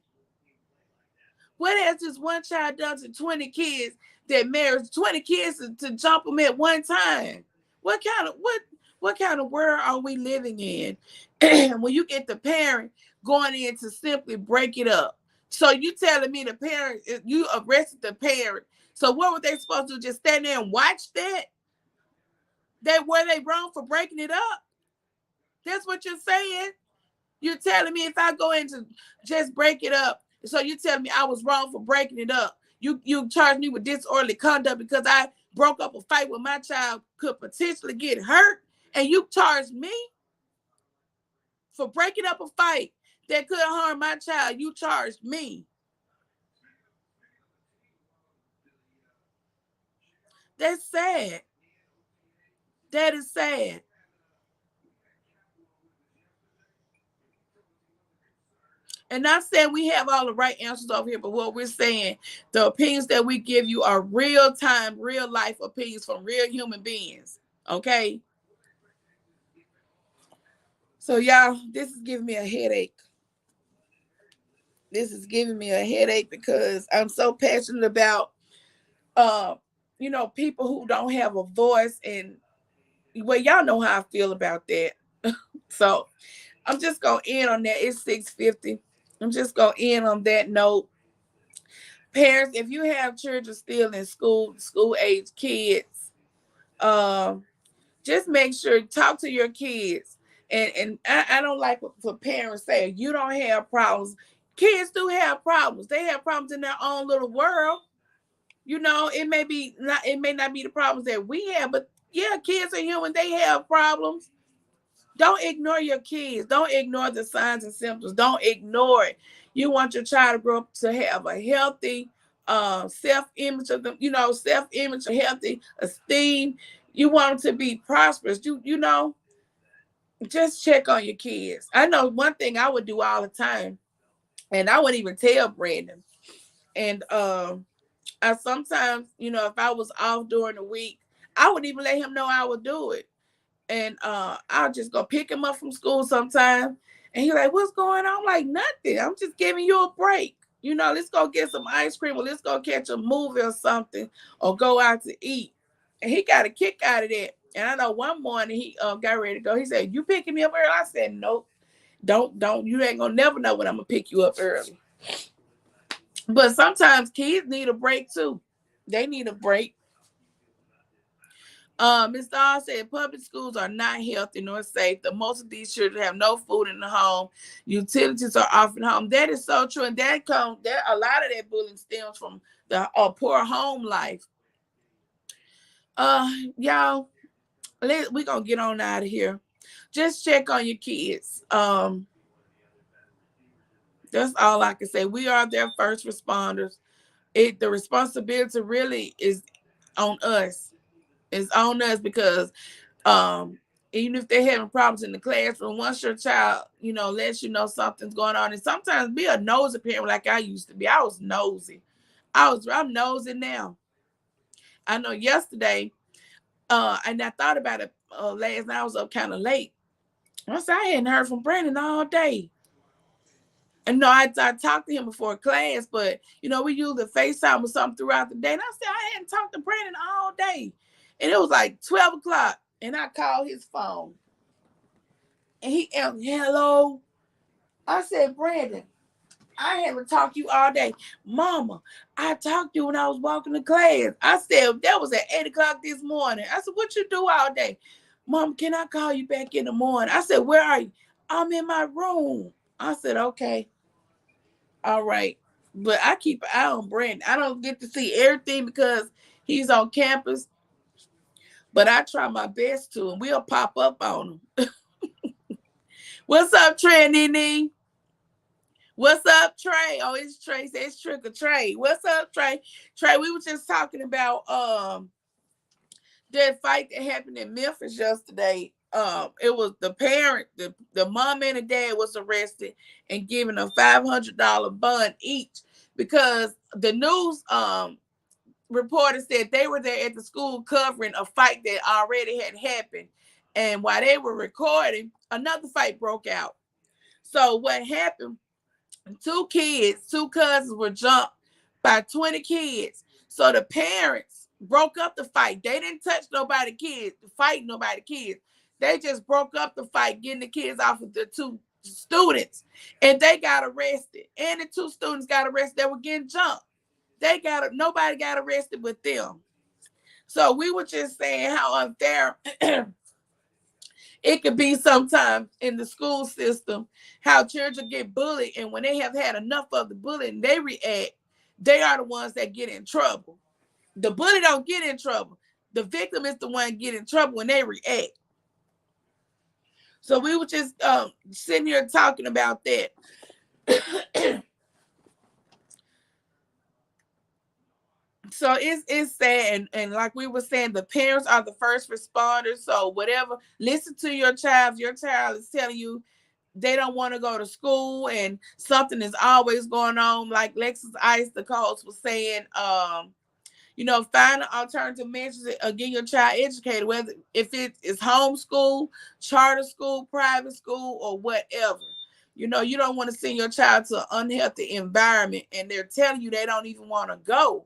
What has this one child done to 20 kids, that marries 20 kids to jump them at one time? What kind of world are we living in? When you get the parent going in to simply break it up. So you telling me the parent, you arrested the parent. So what were they supposed to do? Just stand there and watch that? Were they wrong for breaking it up? That's what you're saying? You're telling me if I go in to just break it up, so you telling me I was wrong for breaking it up. You charge me with disorderly conduct because I broke up a fight where my child could potentially get hurt, and you charge me for breaking up a fight that could harm my child. You charged me. That's sad. That is sad. And not saying we have all the right answers over here, but what we're saying, the opinions that we give you are real time, real life opinions from real human beings. Okay. So y'all, this is giving me a headache. This is giving me a headache because I'm so passionate about uh people who don't have a voice. And well, y'all know how I feel about that. So I'm just gonna end on that. It's 6:50. I'm just gonna end on that note. Parents, if you have children still in school age kids, um, just make sure talk to your kids. And I don't like for parents say you don't have problems. Kids do have problems. They have problems in their own little world. It may not be the problems that we have, but yeah, kids are human. They have problems. Don't ignore your kids. Don't ignore the signs and symptoms. Don't ignore it. You want your child to grow up to have a healthy self-image of them, self-image, a healthy esteem. You want them to be prosperous. Just check on your kids. I know one thing I would do all the time, and I wouldn't even tell Brandon. And I sometimes, if I was off during the week, I wouldn't even let him know I would do it. And I'll just go pick him up from school sometime. And he's like, what's going on? I'm like, nothing. I'm just giving you a break. Let's go get some ice cream, or let's go catch a movie or something, or go out to eat. And he got a kick out of that. And I know one morning he got ready to go. He said, you picking me up early? I said, nope. Don't. You ain't gonna never know when I'm gonna pick you up early. But sometimes kids need a break too. They need a break. Ms. Dawn said public schools are not healthy nor safe. The most of these children have no food in the home. Utilities are often home. That is so true, and a lot of that bullying stems from the poor home life. Y'all, we're gonna get on out of here. Just check on your kids. That's all I can say. We are their first responders. The responsibility really is on us. It's on us because even if they're having problems in the classroom, once your child, lets you know something's going on, and sometimes be a nosy parent like I used to be. I was nosy. I'm nosy now. I know yesterday, and I thought about it last night. I was up kind of late. I said I hadn't heard from Brandon all day. And no, I talked to him before class, but we usually FaceTime or something throughout the day. And I said I hadn't talked to Brandon all day. And it was like 12 o'clock. And I called his phone. And he answered, hello. I said, Brandon, I haven't talked to you all day. Mama, I talked to you when I was walking to class. I said, that was at 8 o'clock this morning. I said, what you do all day? Mom, can I call you back in the morning? I said, where are you? I'm in my room. I said, okay. All right. But I keep an eye on Brandon. I don't get to see everything because he's on campus. But I try my best to, and we'll pop up on him. What's up, Trey Nene? What's up, Trey? Oh, it's Trey. It's Trick or Trey. What's up, Trey? Trey, we were just talking about that fight that happened in Memphis yesterday. It was the parent, the mom and the dad was arrested and given a $500 bond each because the news reporter said they were there at the school covering a fight that already had happened. And while they were recording, another fight broke out. So what happened, two cousins were jumped by 20 kids. So the parents broke up the fight. They didn't touch nobody kids, fight nobody kids. They just broke up the fight, getting the kids off of the two students. And they got arrested. And the two students got arrested. They were getting jumped. Nobody got arrested with them. So we were just saying how unfair it could be sometimes in the school system, how children get bullied, and when they have had enough of the bullying, they react. They are the ones that get in trouble. The bully don't get in trouble. The victim is the one get in trouble when they react. So we were just sitting here talking about that. So it's sad, and like we were saying, the parents are the first responders. So whatever, listen to your child. If your child is telling you they don't want to go to school and something is always going on, like Lexus Ice, the coach was saying, find an alternative measures to get your child educated, whether if it is homeschool, charter school, private school, or whatever. You don't want to send your child to an unhealthy environment and they're telling you they don't even want to go.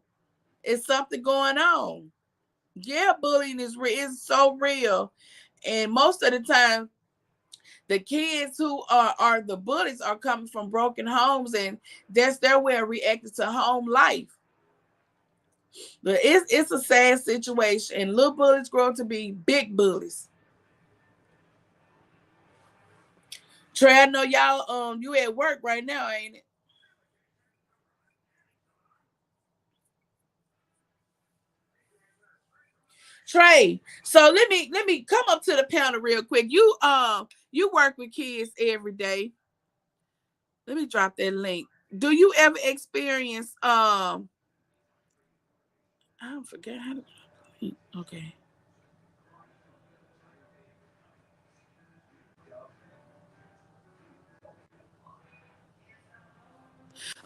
It's something going on. Yeah, bullying is real. It's so real, and most of the time, the kids who are the bullies are coming from broken homes, and that's their way of reacting to home life. But it's a sad situation, and little bullies grow to be big bullies. Trey, I know y'all you at work right now, ain't it? Trey. So let me come up to the panel real quick. You work with kids every day. Let me drop that link. Do you ever experience I forget how to okay.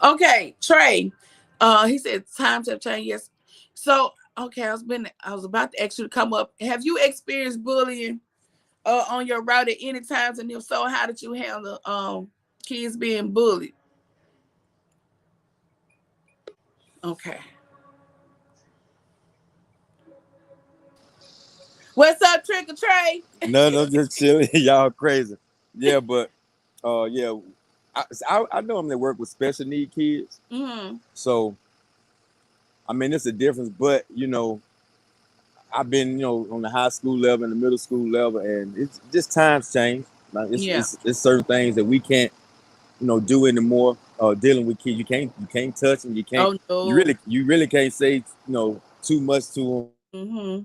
Okay, Trey. He said times have changed. Yes. So okay, I was about to ask you to come up. Have you experienced bullying on your route at any times? And if so, how did you handle kids being bullied? Okay. What's up, Trick or Trey? No, no, just chilling. Y'all crazy. Yeah, but yeah, I normally work with special need kids, Mm-hmm. so I mean it's a difference. But I've been on the high school level and the middle school level, and it's just times change. Like Yeah. it's certain things that we can't do anymore. Dealing with kids, you can't touch them. Oh no. You really can't say too much to them. Mm-hmm.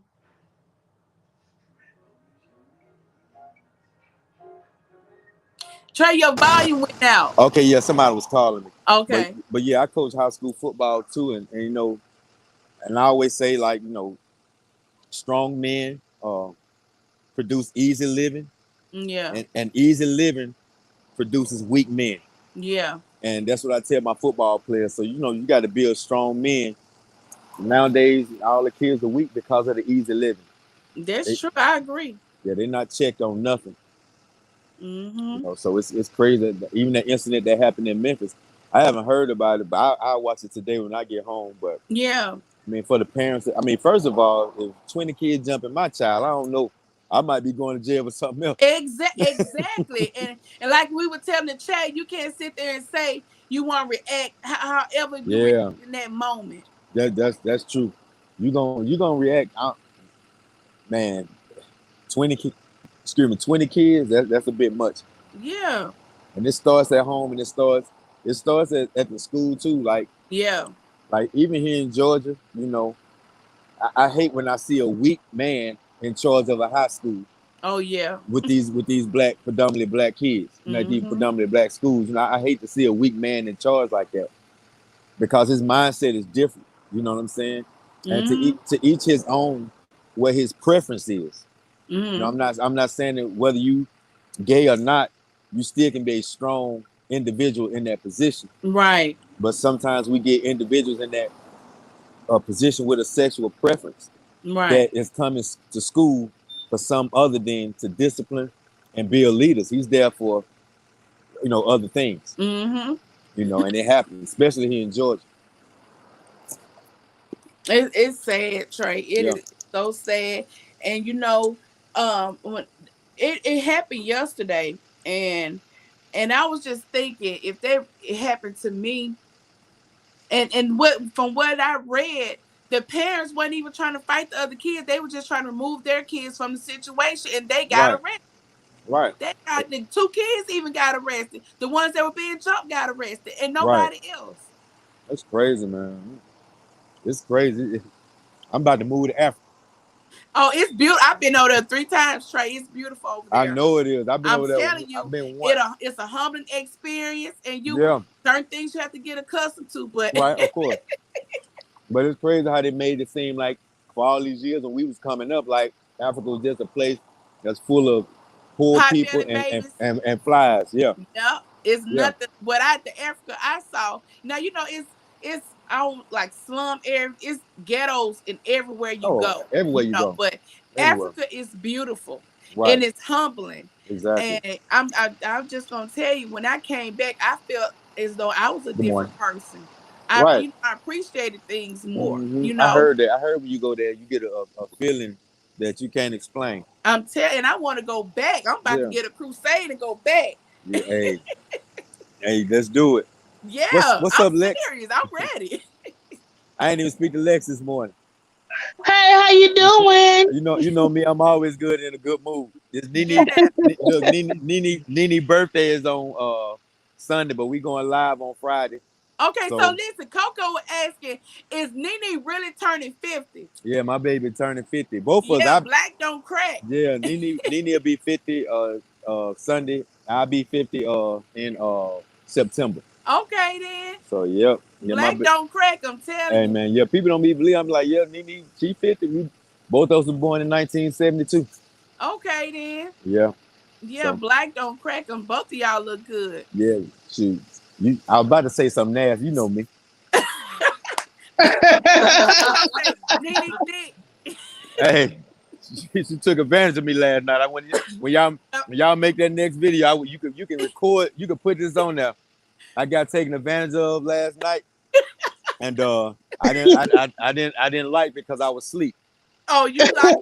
Trey, your volume went out. Okay, yeah, somebody was calling me, but Okay. but yeah, I coach high school football too, and and I always say like strong men produce easy living, Yeah. and easy living produces weak men. Yeah. And that's what I tell my football players. So you got to build strong men. Nowadays, all the kids are weak because of the easy living. That's They, true. I agree. yeah, they're not checked on nothing. Mm-hmm. So it's crazy. Even that incident that happened in Memphis, I haven't heard about it, but I'll watch it today when I get home. But Yeah. I mean, for the parents, I mean, first of all, if 20 kids jump in my child, I don't know. I might be going to jail for something else. Exactly. And like we were telling the chat, you can't sit there and say you want to react however you react Yeah, in that moment. that's true. You gonna react, man. 20 kids. That's a bit much. Yeah. And it starts at home, and it starts at the school too. Yeah. Like even here in Georgia, I hate when I see a weak man in charge of a high school Oh yeah. with these predominantly black kids. These Mm-hmm. predominantly black schools. I hate to see a weak man in charge like that because his mindset is different. You know what I'm saying? And to Mm-hmm. each his own, where his preference is. Mm-hmm. I'm not saying that whether you gay or not, you still can be a strong individual in that position. Right. But sometimes we get individuals in that position with a sexual preference Right. that is coming to school for some other than to discipline and build leaders. He's there for other things. Mm-hmm. And it happens, especially here in Georgia. It's sad, Trey. It Yeah, is so sad. And when it happened yesterday, and I was just thinking if that it happened to me, and what from what I read, the parents weren't even trying to fight the other kids. They were just trying to remove their kids from the situation, and they got right, arrested. right, They got the two kids even got arrested. The ones that were being jumped got arrested, and right. nobody else. That's crazy, man. It's crazy. I'm about to move to Africa. Oh, it's beautiful. I've been over there 3 times, Trey. It's beautiful over I there. know it is. I've been I'm over there. telling I've you, been once. it's a humbling experience, and you Yeah, certain things you have to get accustomed to. But right, of course. But it's crazy how they made it seem like for all these years when we was coming up, like Africa was just a place that's full of poor pot people belly and, and, babies, and, and flies. Yeah, yeah, it's yeah. nothing. What the Africa I saw now, it's on like slum areas, it's ghettos and everywhere you Oh, go, everywhere you go. But Everywhere. Africa is beautiful Right. and it's humbling. Exactly. And I'm just gonna tell you, when I came back, I felt as though I was a Good morning. different person. Right. I appreciated things more. Hmm. I heard that. I heard when you go there, you get a feeling that you can't explain. I'm telling, I want to go back. I'm about to Yeah. get a crusade and go back. Yeah. Hey, hey, let's do it. Yeah, What's I'm up, Lex? serious. I'm ready. I ain't even speak to Lex this morning. Hey, how you doing? You know me. I'm always good in a good mood. This Yeah. Look, Nene birthday is on Sunday, but we going live on Friday. Okay, so So listen, Coco was asking, is Nene really turning 50? yeah, my baby turning 50. Both of us. Yeah, black don't crack. Yeah, Nene will be 50 Sunday. I'll be 50 in September. Okay then. So yep. Yeah, Black don't crack, I'm telling hey you. man, yeah, people don't be believe. I'm like, yeah, Nene, she 50. Both of us were born in 1972. Okay then. Yeah. Yeah, So black don't crack them. Both of y'all look good. yeah, shoot. I was about to say something nasty. You know me. Coco said, Nene thick. Hey, she took advantage of me last night. When y'all make that next video, you can record. You can put this on there. I got taken advantage of last night, and I didn't like it because I was asleep. Oh, you like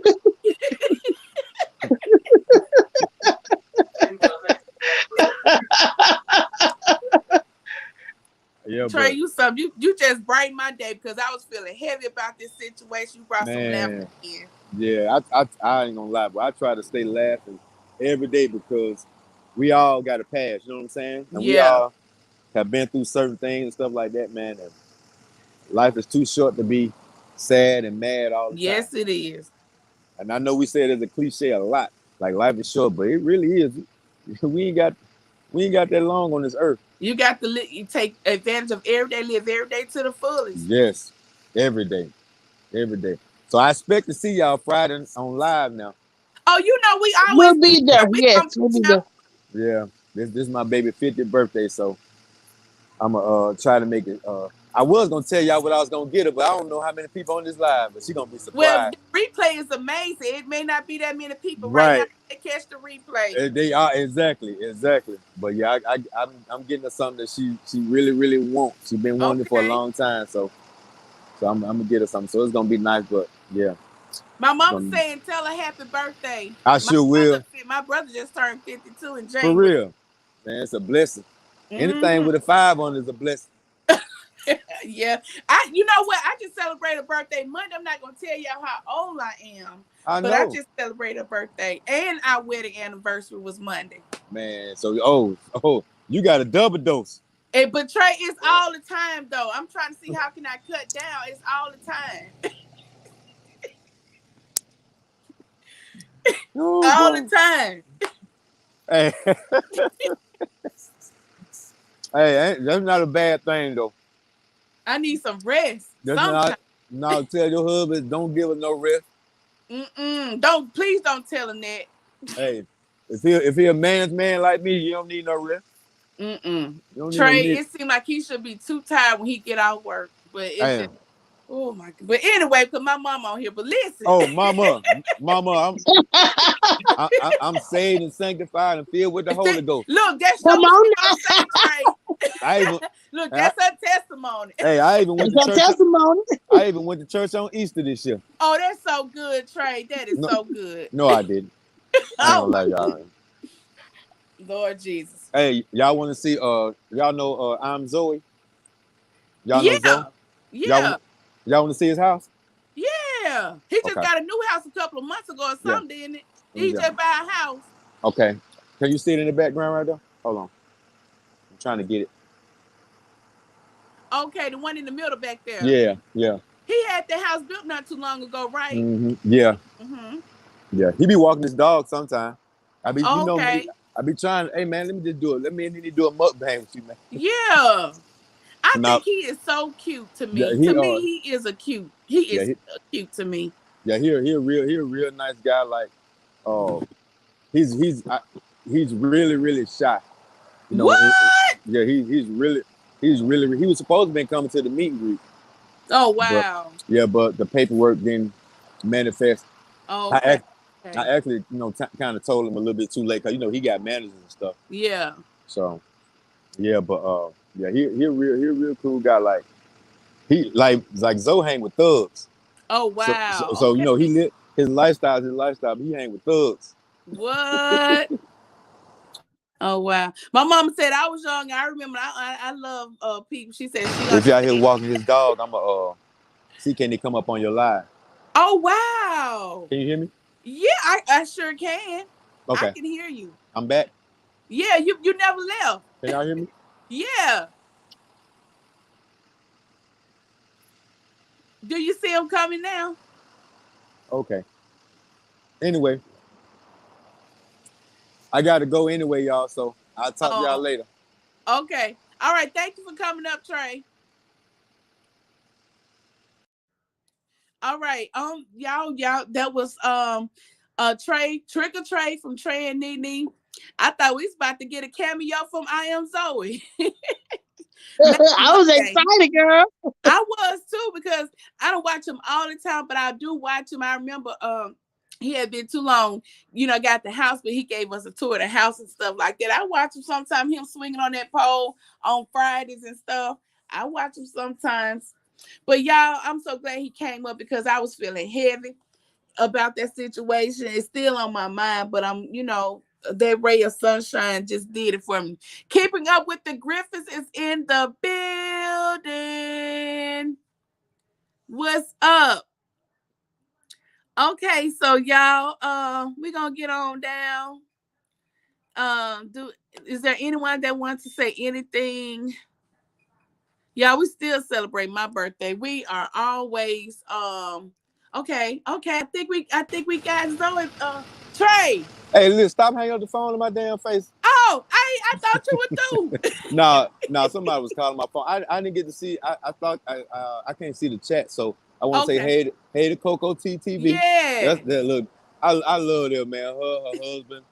Yeah, Trey, but you just brightened my day because I was feeling heavy about this situation. You brought some laughter man, in. yeah, I ain't gonna lie, but I try to stay laughing every day because we all got a past. You know what I'm saying? And we Yeah. all have been through certain things and stuff like that, man. And life is too short to be sad and mad all the time. Yes, it is. And I know we say it as a cliche a lot, like life is short, but it really is. We ain't got that long on this earth. You got to you take advantage of every day, live every day to the fullest. Yes, every day, every day. So I expect to see y'all Friday on live now. Oh, you know we always We'll be there. we Yes, gonna we'll be be there. Yeah, this is my baby 50th birthday, so I'm gonna try to make it. I was gonna tell y'all what I was gonna get her, but I don't know how many people on this live, but she gonna be Well, surprised. the replay is amazing. It may not be that many people right now. Right. They catch the replay. They are exactly. But yeah, I'm getting her something that she really wants. She's been wanting it for a Okay. long time, so I'm gonna get her something. So it's gonna be nice, but yeah. My mama saying tell her happy birthday. I sure will. My brother just turned 52 in For January. real. Man, it's a blessing. Anything Mm-hmm. with a 5 on it is a blessing. Yeah. You know what? I just celebrated a birthday Monday. I'm not gonna tell y'all how old I am. I But I know. just celebrated a birthday. And our wedding anniversary was Monday. Man, so you got a double dose. But Trey, it's all the time though. I'm trying to see how can I cut down. It's all the time. Oh, All boy. the time. Hey, hey, that's not a bad thing though. I need some rest. That's Sometimes. not tell your husband don't give her no rest. Please don't tell him that. Hey, if he a man's man like me, you don't need no rest. You don't need Trey, no it seemed like he should be too tired when he get out work. But it's Hey. just, oh my God. But anyway, because my mama on here. But listen. Oh, mama, I'm saved and sanctified and filled with the Holy Ghost. Look, that's Come your on now. say, Trey. Look, that's her testimony. Hey, I even went to That's church. testimony. I even went to church on Easter this year. Oh, that's so good, Trey. That is so good. No, I didn't. I don't like y'all. Lord Jesus. Hey, y'all want to see? Y'all know I'm Zoe. Y'all know Zoe. Yeah. Y'all want to see his house? Yeah. He just got a new house a couple of months ago or something, didn't it? He just buy a house. Okay. Can you see it in the background right there? Hold on. I'm trying to get it. Okay, the one in the middle back there. Yeah. He had the house built not too long ago, right? Mm-hmm. Yeah. Mm-hmm. Yeah. He be walking his dog sometime. You know me. I be trying. Hey man, let me just do it. Let me need to do a mukbang with you, man. Yeah. I think he is so cute to me. Yeah, he is a cute. He is cute to me. Yeah, he a real nice guy. Like, he's really shy. You know, what? Yeah, he was supposed to be coming to the meet and greet. Oh wow. But the paperwork didn't manifest. Oh, okay. I actually, kind of told him a little bit too late because he got managers and stuff. Yeah. So, yeah, but he a real cool guy. Like, he like Zoe hang with thugs. Oh So so, wow. so you Okay. know he lit his lifestyle is his lifestyle. But he hang with thugs. What? Oh wow. My mom said I was young. I remember I love people. She said she If you out here understand. walking his dog, I'm see can he come up on your live? Oh wow. Can you hear me? Yeah, I sure can. I Okay, can hear you. I'm back. Yeah, you never left. Can y'all hear me? Yeah. Do you see him coming now? Okay. Anyway, I gotta go anyway, y'all. So I'll talk to y'all Oh, later. okay. All right. Thank you for coming up, Trey. All right. Y'all, that was Trey, Trick or Trey from Trey and Nene. I thought we was about to get a cameo from I Am Zoe. Maybe I one was day. excited, girl. I was too because I don't watch him all the time, but I do watch him. I remember he had been too long, got the house, but he gave us a tour of the house and stuff like that. I watch him sometimes, him swinging on that pole on Fridays and stuff. I watch him sometimes. But y'all, I'm so glad he came up because I was feeling heavy about that situation. It's still on my mind, but that ray of sunshine just did it for me. Keeping up with the Griffiths is in the building. What's up? Okay, so y'all, we're gonna get on down. Is there anyone that wants to say anything? Yeah, we still celebrate my birthday. We are always okay. I think we got Zoe Trey. Hey, listen, stop hanging up the phone in my damn face. Oh, I thought you were through. No, somebody was calling my phone. I didn't get to see. I thought I can't see the chat, so I want to say Okay. hey to Coco TTV. Yeah. That's that look. I love them, man. Her husband,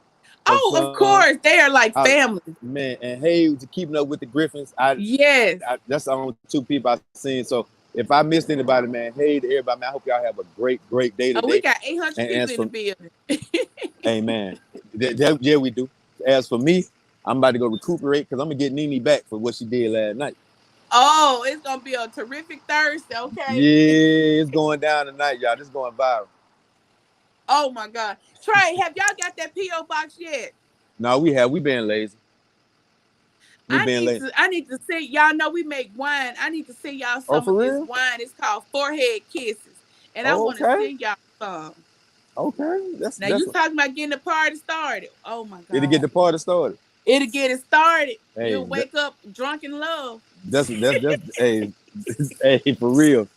her Oh, of son. course. They are like I, family. man, and hey to keeping up with the Griffins. Yes. That's the only two people I've seen. So if I missed anybody, man, hey to everybody, man. I hope y'all have a great day Oh, we today. got 800 And people as in the for building. Amen. Yeah, we do. As for me, I'm about to go recuperate because I'm gonna get Nene back for what she did last night. Oh, it's gonna be a terrific Thursday, okay? Yeah, it's going down tonight, y'all. This is going viral. Oh my God. Trey, have y'all got that P.O. box yet? No, we been lazy. We been lazy. I need to see y'all know we make wine. I need to send y'all Oh, some for of this real? wine. It's called Forehead Kisses. And I Oh, want to okay. send y'all some. Okay. Now That's you talking about getting the party started. Oh my it'll get God. the party started. It'll get it started. Hey, You'll wake up drunk in love. that's hey, hey, for real.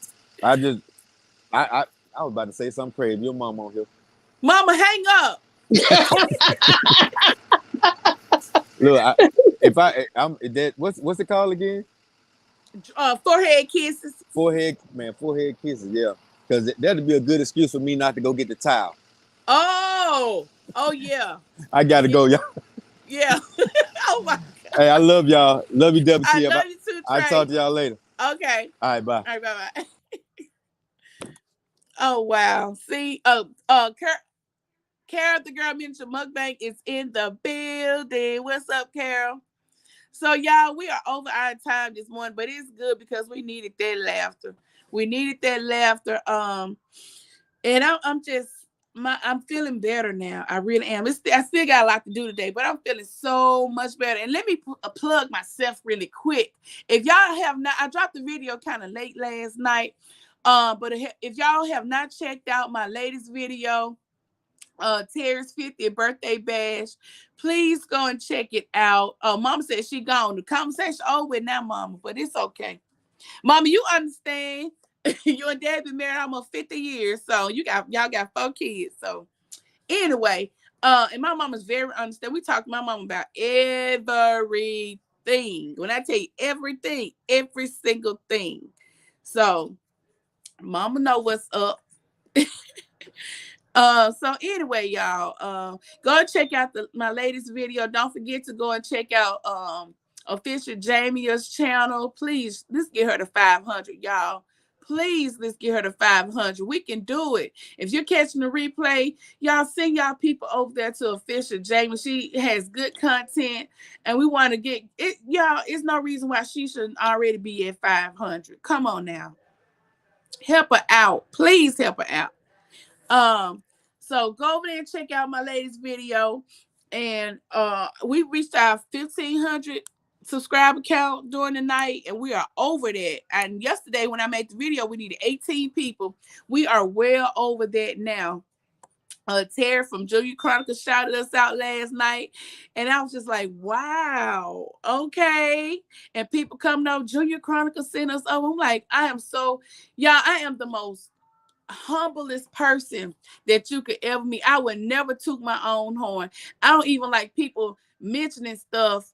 I just I was about to say something crazy. Your mom on here. Mama, hang up. Look, I'm that what's it called again? Forehead kisses. Forehead kisses, yeah. Because that'd be a good excuse for me not to go get the towel. Oh yeah. I gotta Yeah. go, y'all. Yeah. Oh my God. Hey, I love y'all. Love you, I W.T.F. love you too, I'll talk Trey. to y'all later. Okay. All right, bye. All right, bye-bye. Oh wow. See, Carol, the girl mentioned mukbang is in the building. What's up, Carol? So y'all, we are over our time this morning, but it's good because we needed that laughter. We needed that laughter. And I'm feeling better now. I really am. I still got a lot to do today, but I'm feeling so much better. And let me plug myself really quick. If y'all have not, I dropped the video kind of late last night. But if y'all have not checked out my latest video, Terry's 50th birthday bash, please go and check it out. Mama said she gone. The conversation over with now, Mama, but it's okay. Mama, you understand. You and Dad been married almost 50 years, so y'all got 4 kids. So anyway, and my mama's very understanding. We talk to my mama about everything. When I tell you everything, every single thing. So mama know what's up. So anyway, y'all, go and check out my latest video. Don't forget to go and check out official Jamia's channel. Please, let's get her to 500, y'all. Please, let's get her to 500. We can do it. If you're catching the replay, y'all send y'all people over there to Official Jamie. She has good content, and we want to get it. Y'all, it's no reason why she shouldn't already be at 500. Come on now. Help her out. Please help her out. So go over there and check out my latest video. And we reached our 1,500 subscriber count during the night, and we are over that. And yesterday when I made the video, we needed 18 people. We are well over that now. Terry from Junior Chronicles shouted us out last night, and I was just like, wow, okay. And people come know Junior Chronicles sent us over. I'm like, I am the most humblest person that you could ever meet. I would never toot my own horn. I don't even like people mentioning stuff,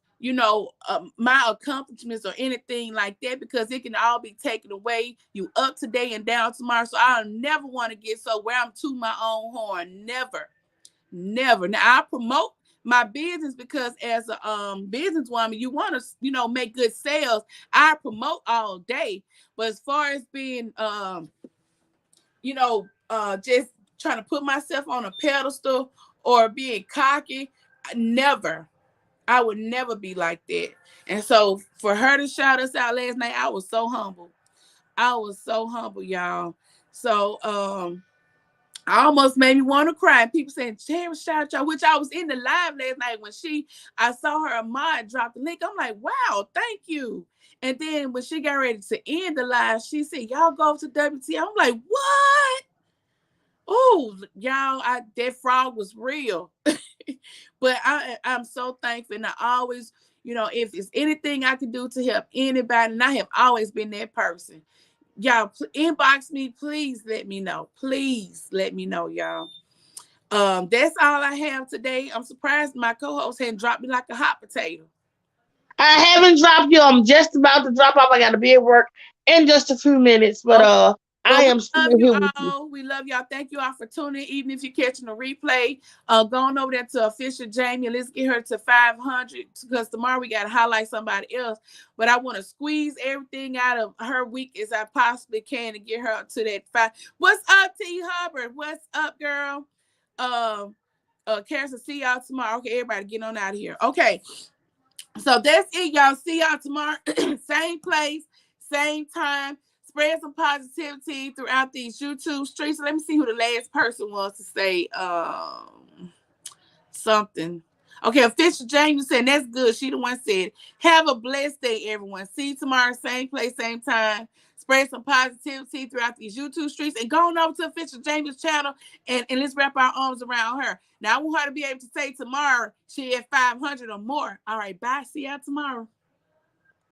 my accomplishments or anything like that, because it can all be taken away. You up today and down tomorrow. So I'll never want to get so where I'm to my own horn. Never. Now I promote my business because as a businesswoman, you want to, make good sales. I promote all day. But as far as being just trying to put myself on a pedestal or being cocky, I would never be like that. And so for her to shout us out last night, I was so humble. Y'all. So I almost made me want to cry. People saying, Jerry, shout y'all, which I was in the live last night when I saw her mod drop the link. I'm like, wow, thank you. And then when she got ready to end the live, she said, y'all go to W.T.F. I'm like, what? Oh, y'all, that frog was real. But I'm so thankful. And I always, if it's anything I can do to help anybody, and I have always been that person. Y'all, inbox me. Please let me know. Please let me know, y'all. That's all I have today. I'm surprised my co-host hadn't dropped me like a hot potato. I haven't dropped you. I'm just about to drop off. I got to be at work in just a few minutes, but Okay. I But am we still love you here with you. all. We love y'all. Thank you all for tuning in. Even if you're catching a replay, going over there to Official Jamie. Let's get her to 500 because tomorrow we got to highlight somebody else. But I want to squeeze everything out of her week as I possibly can to get her to that 5. What's up, T. Hubbard? What's up, girl? Carson, see y'all tomorrow. Okay, everybody get on out of here. Okay. So that's it, y'all. See y'all tomorrow. Same place, same time. Spread some positivity throughout these YouTube streets. Let me see who the last person was to say something. Okay, Official James said that's good. She the one said, have a blessed day, everyone. See you tomorrow, same place, same time. Spread some positivity throughout these YouTube streets and go on over to Official James' channel and let's wrap our arms around her. Now I want her to be able to say tomorrow she had 500 or more. All right, bye. See y'all tomorrow.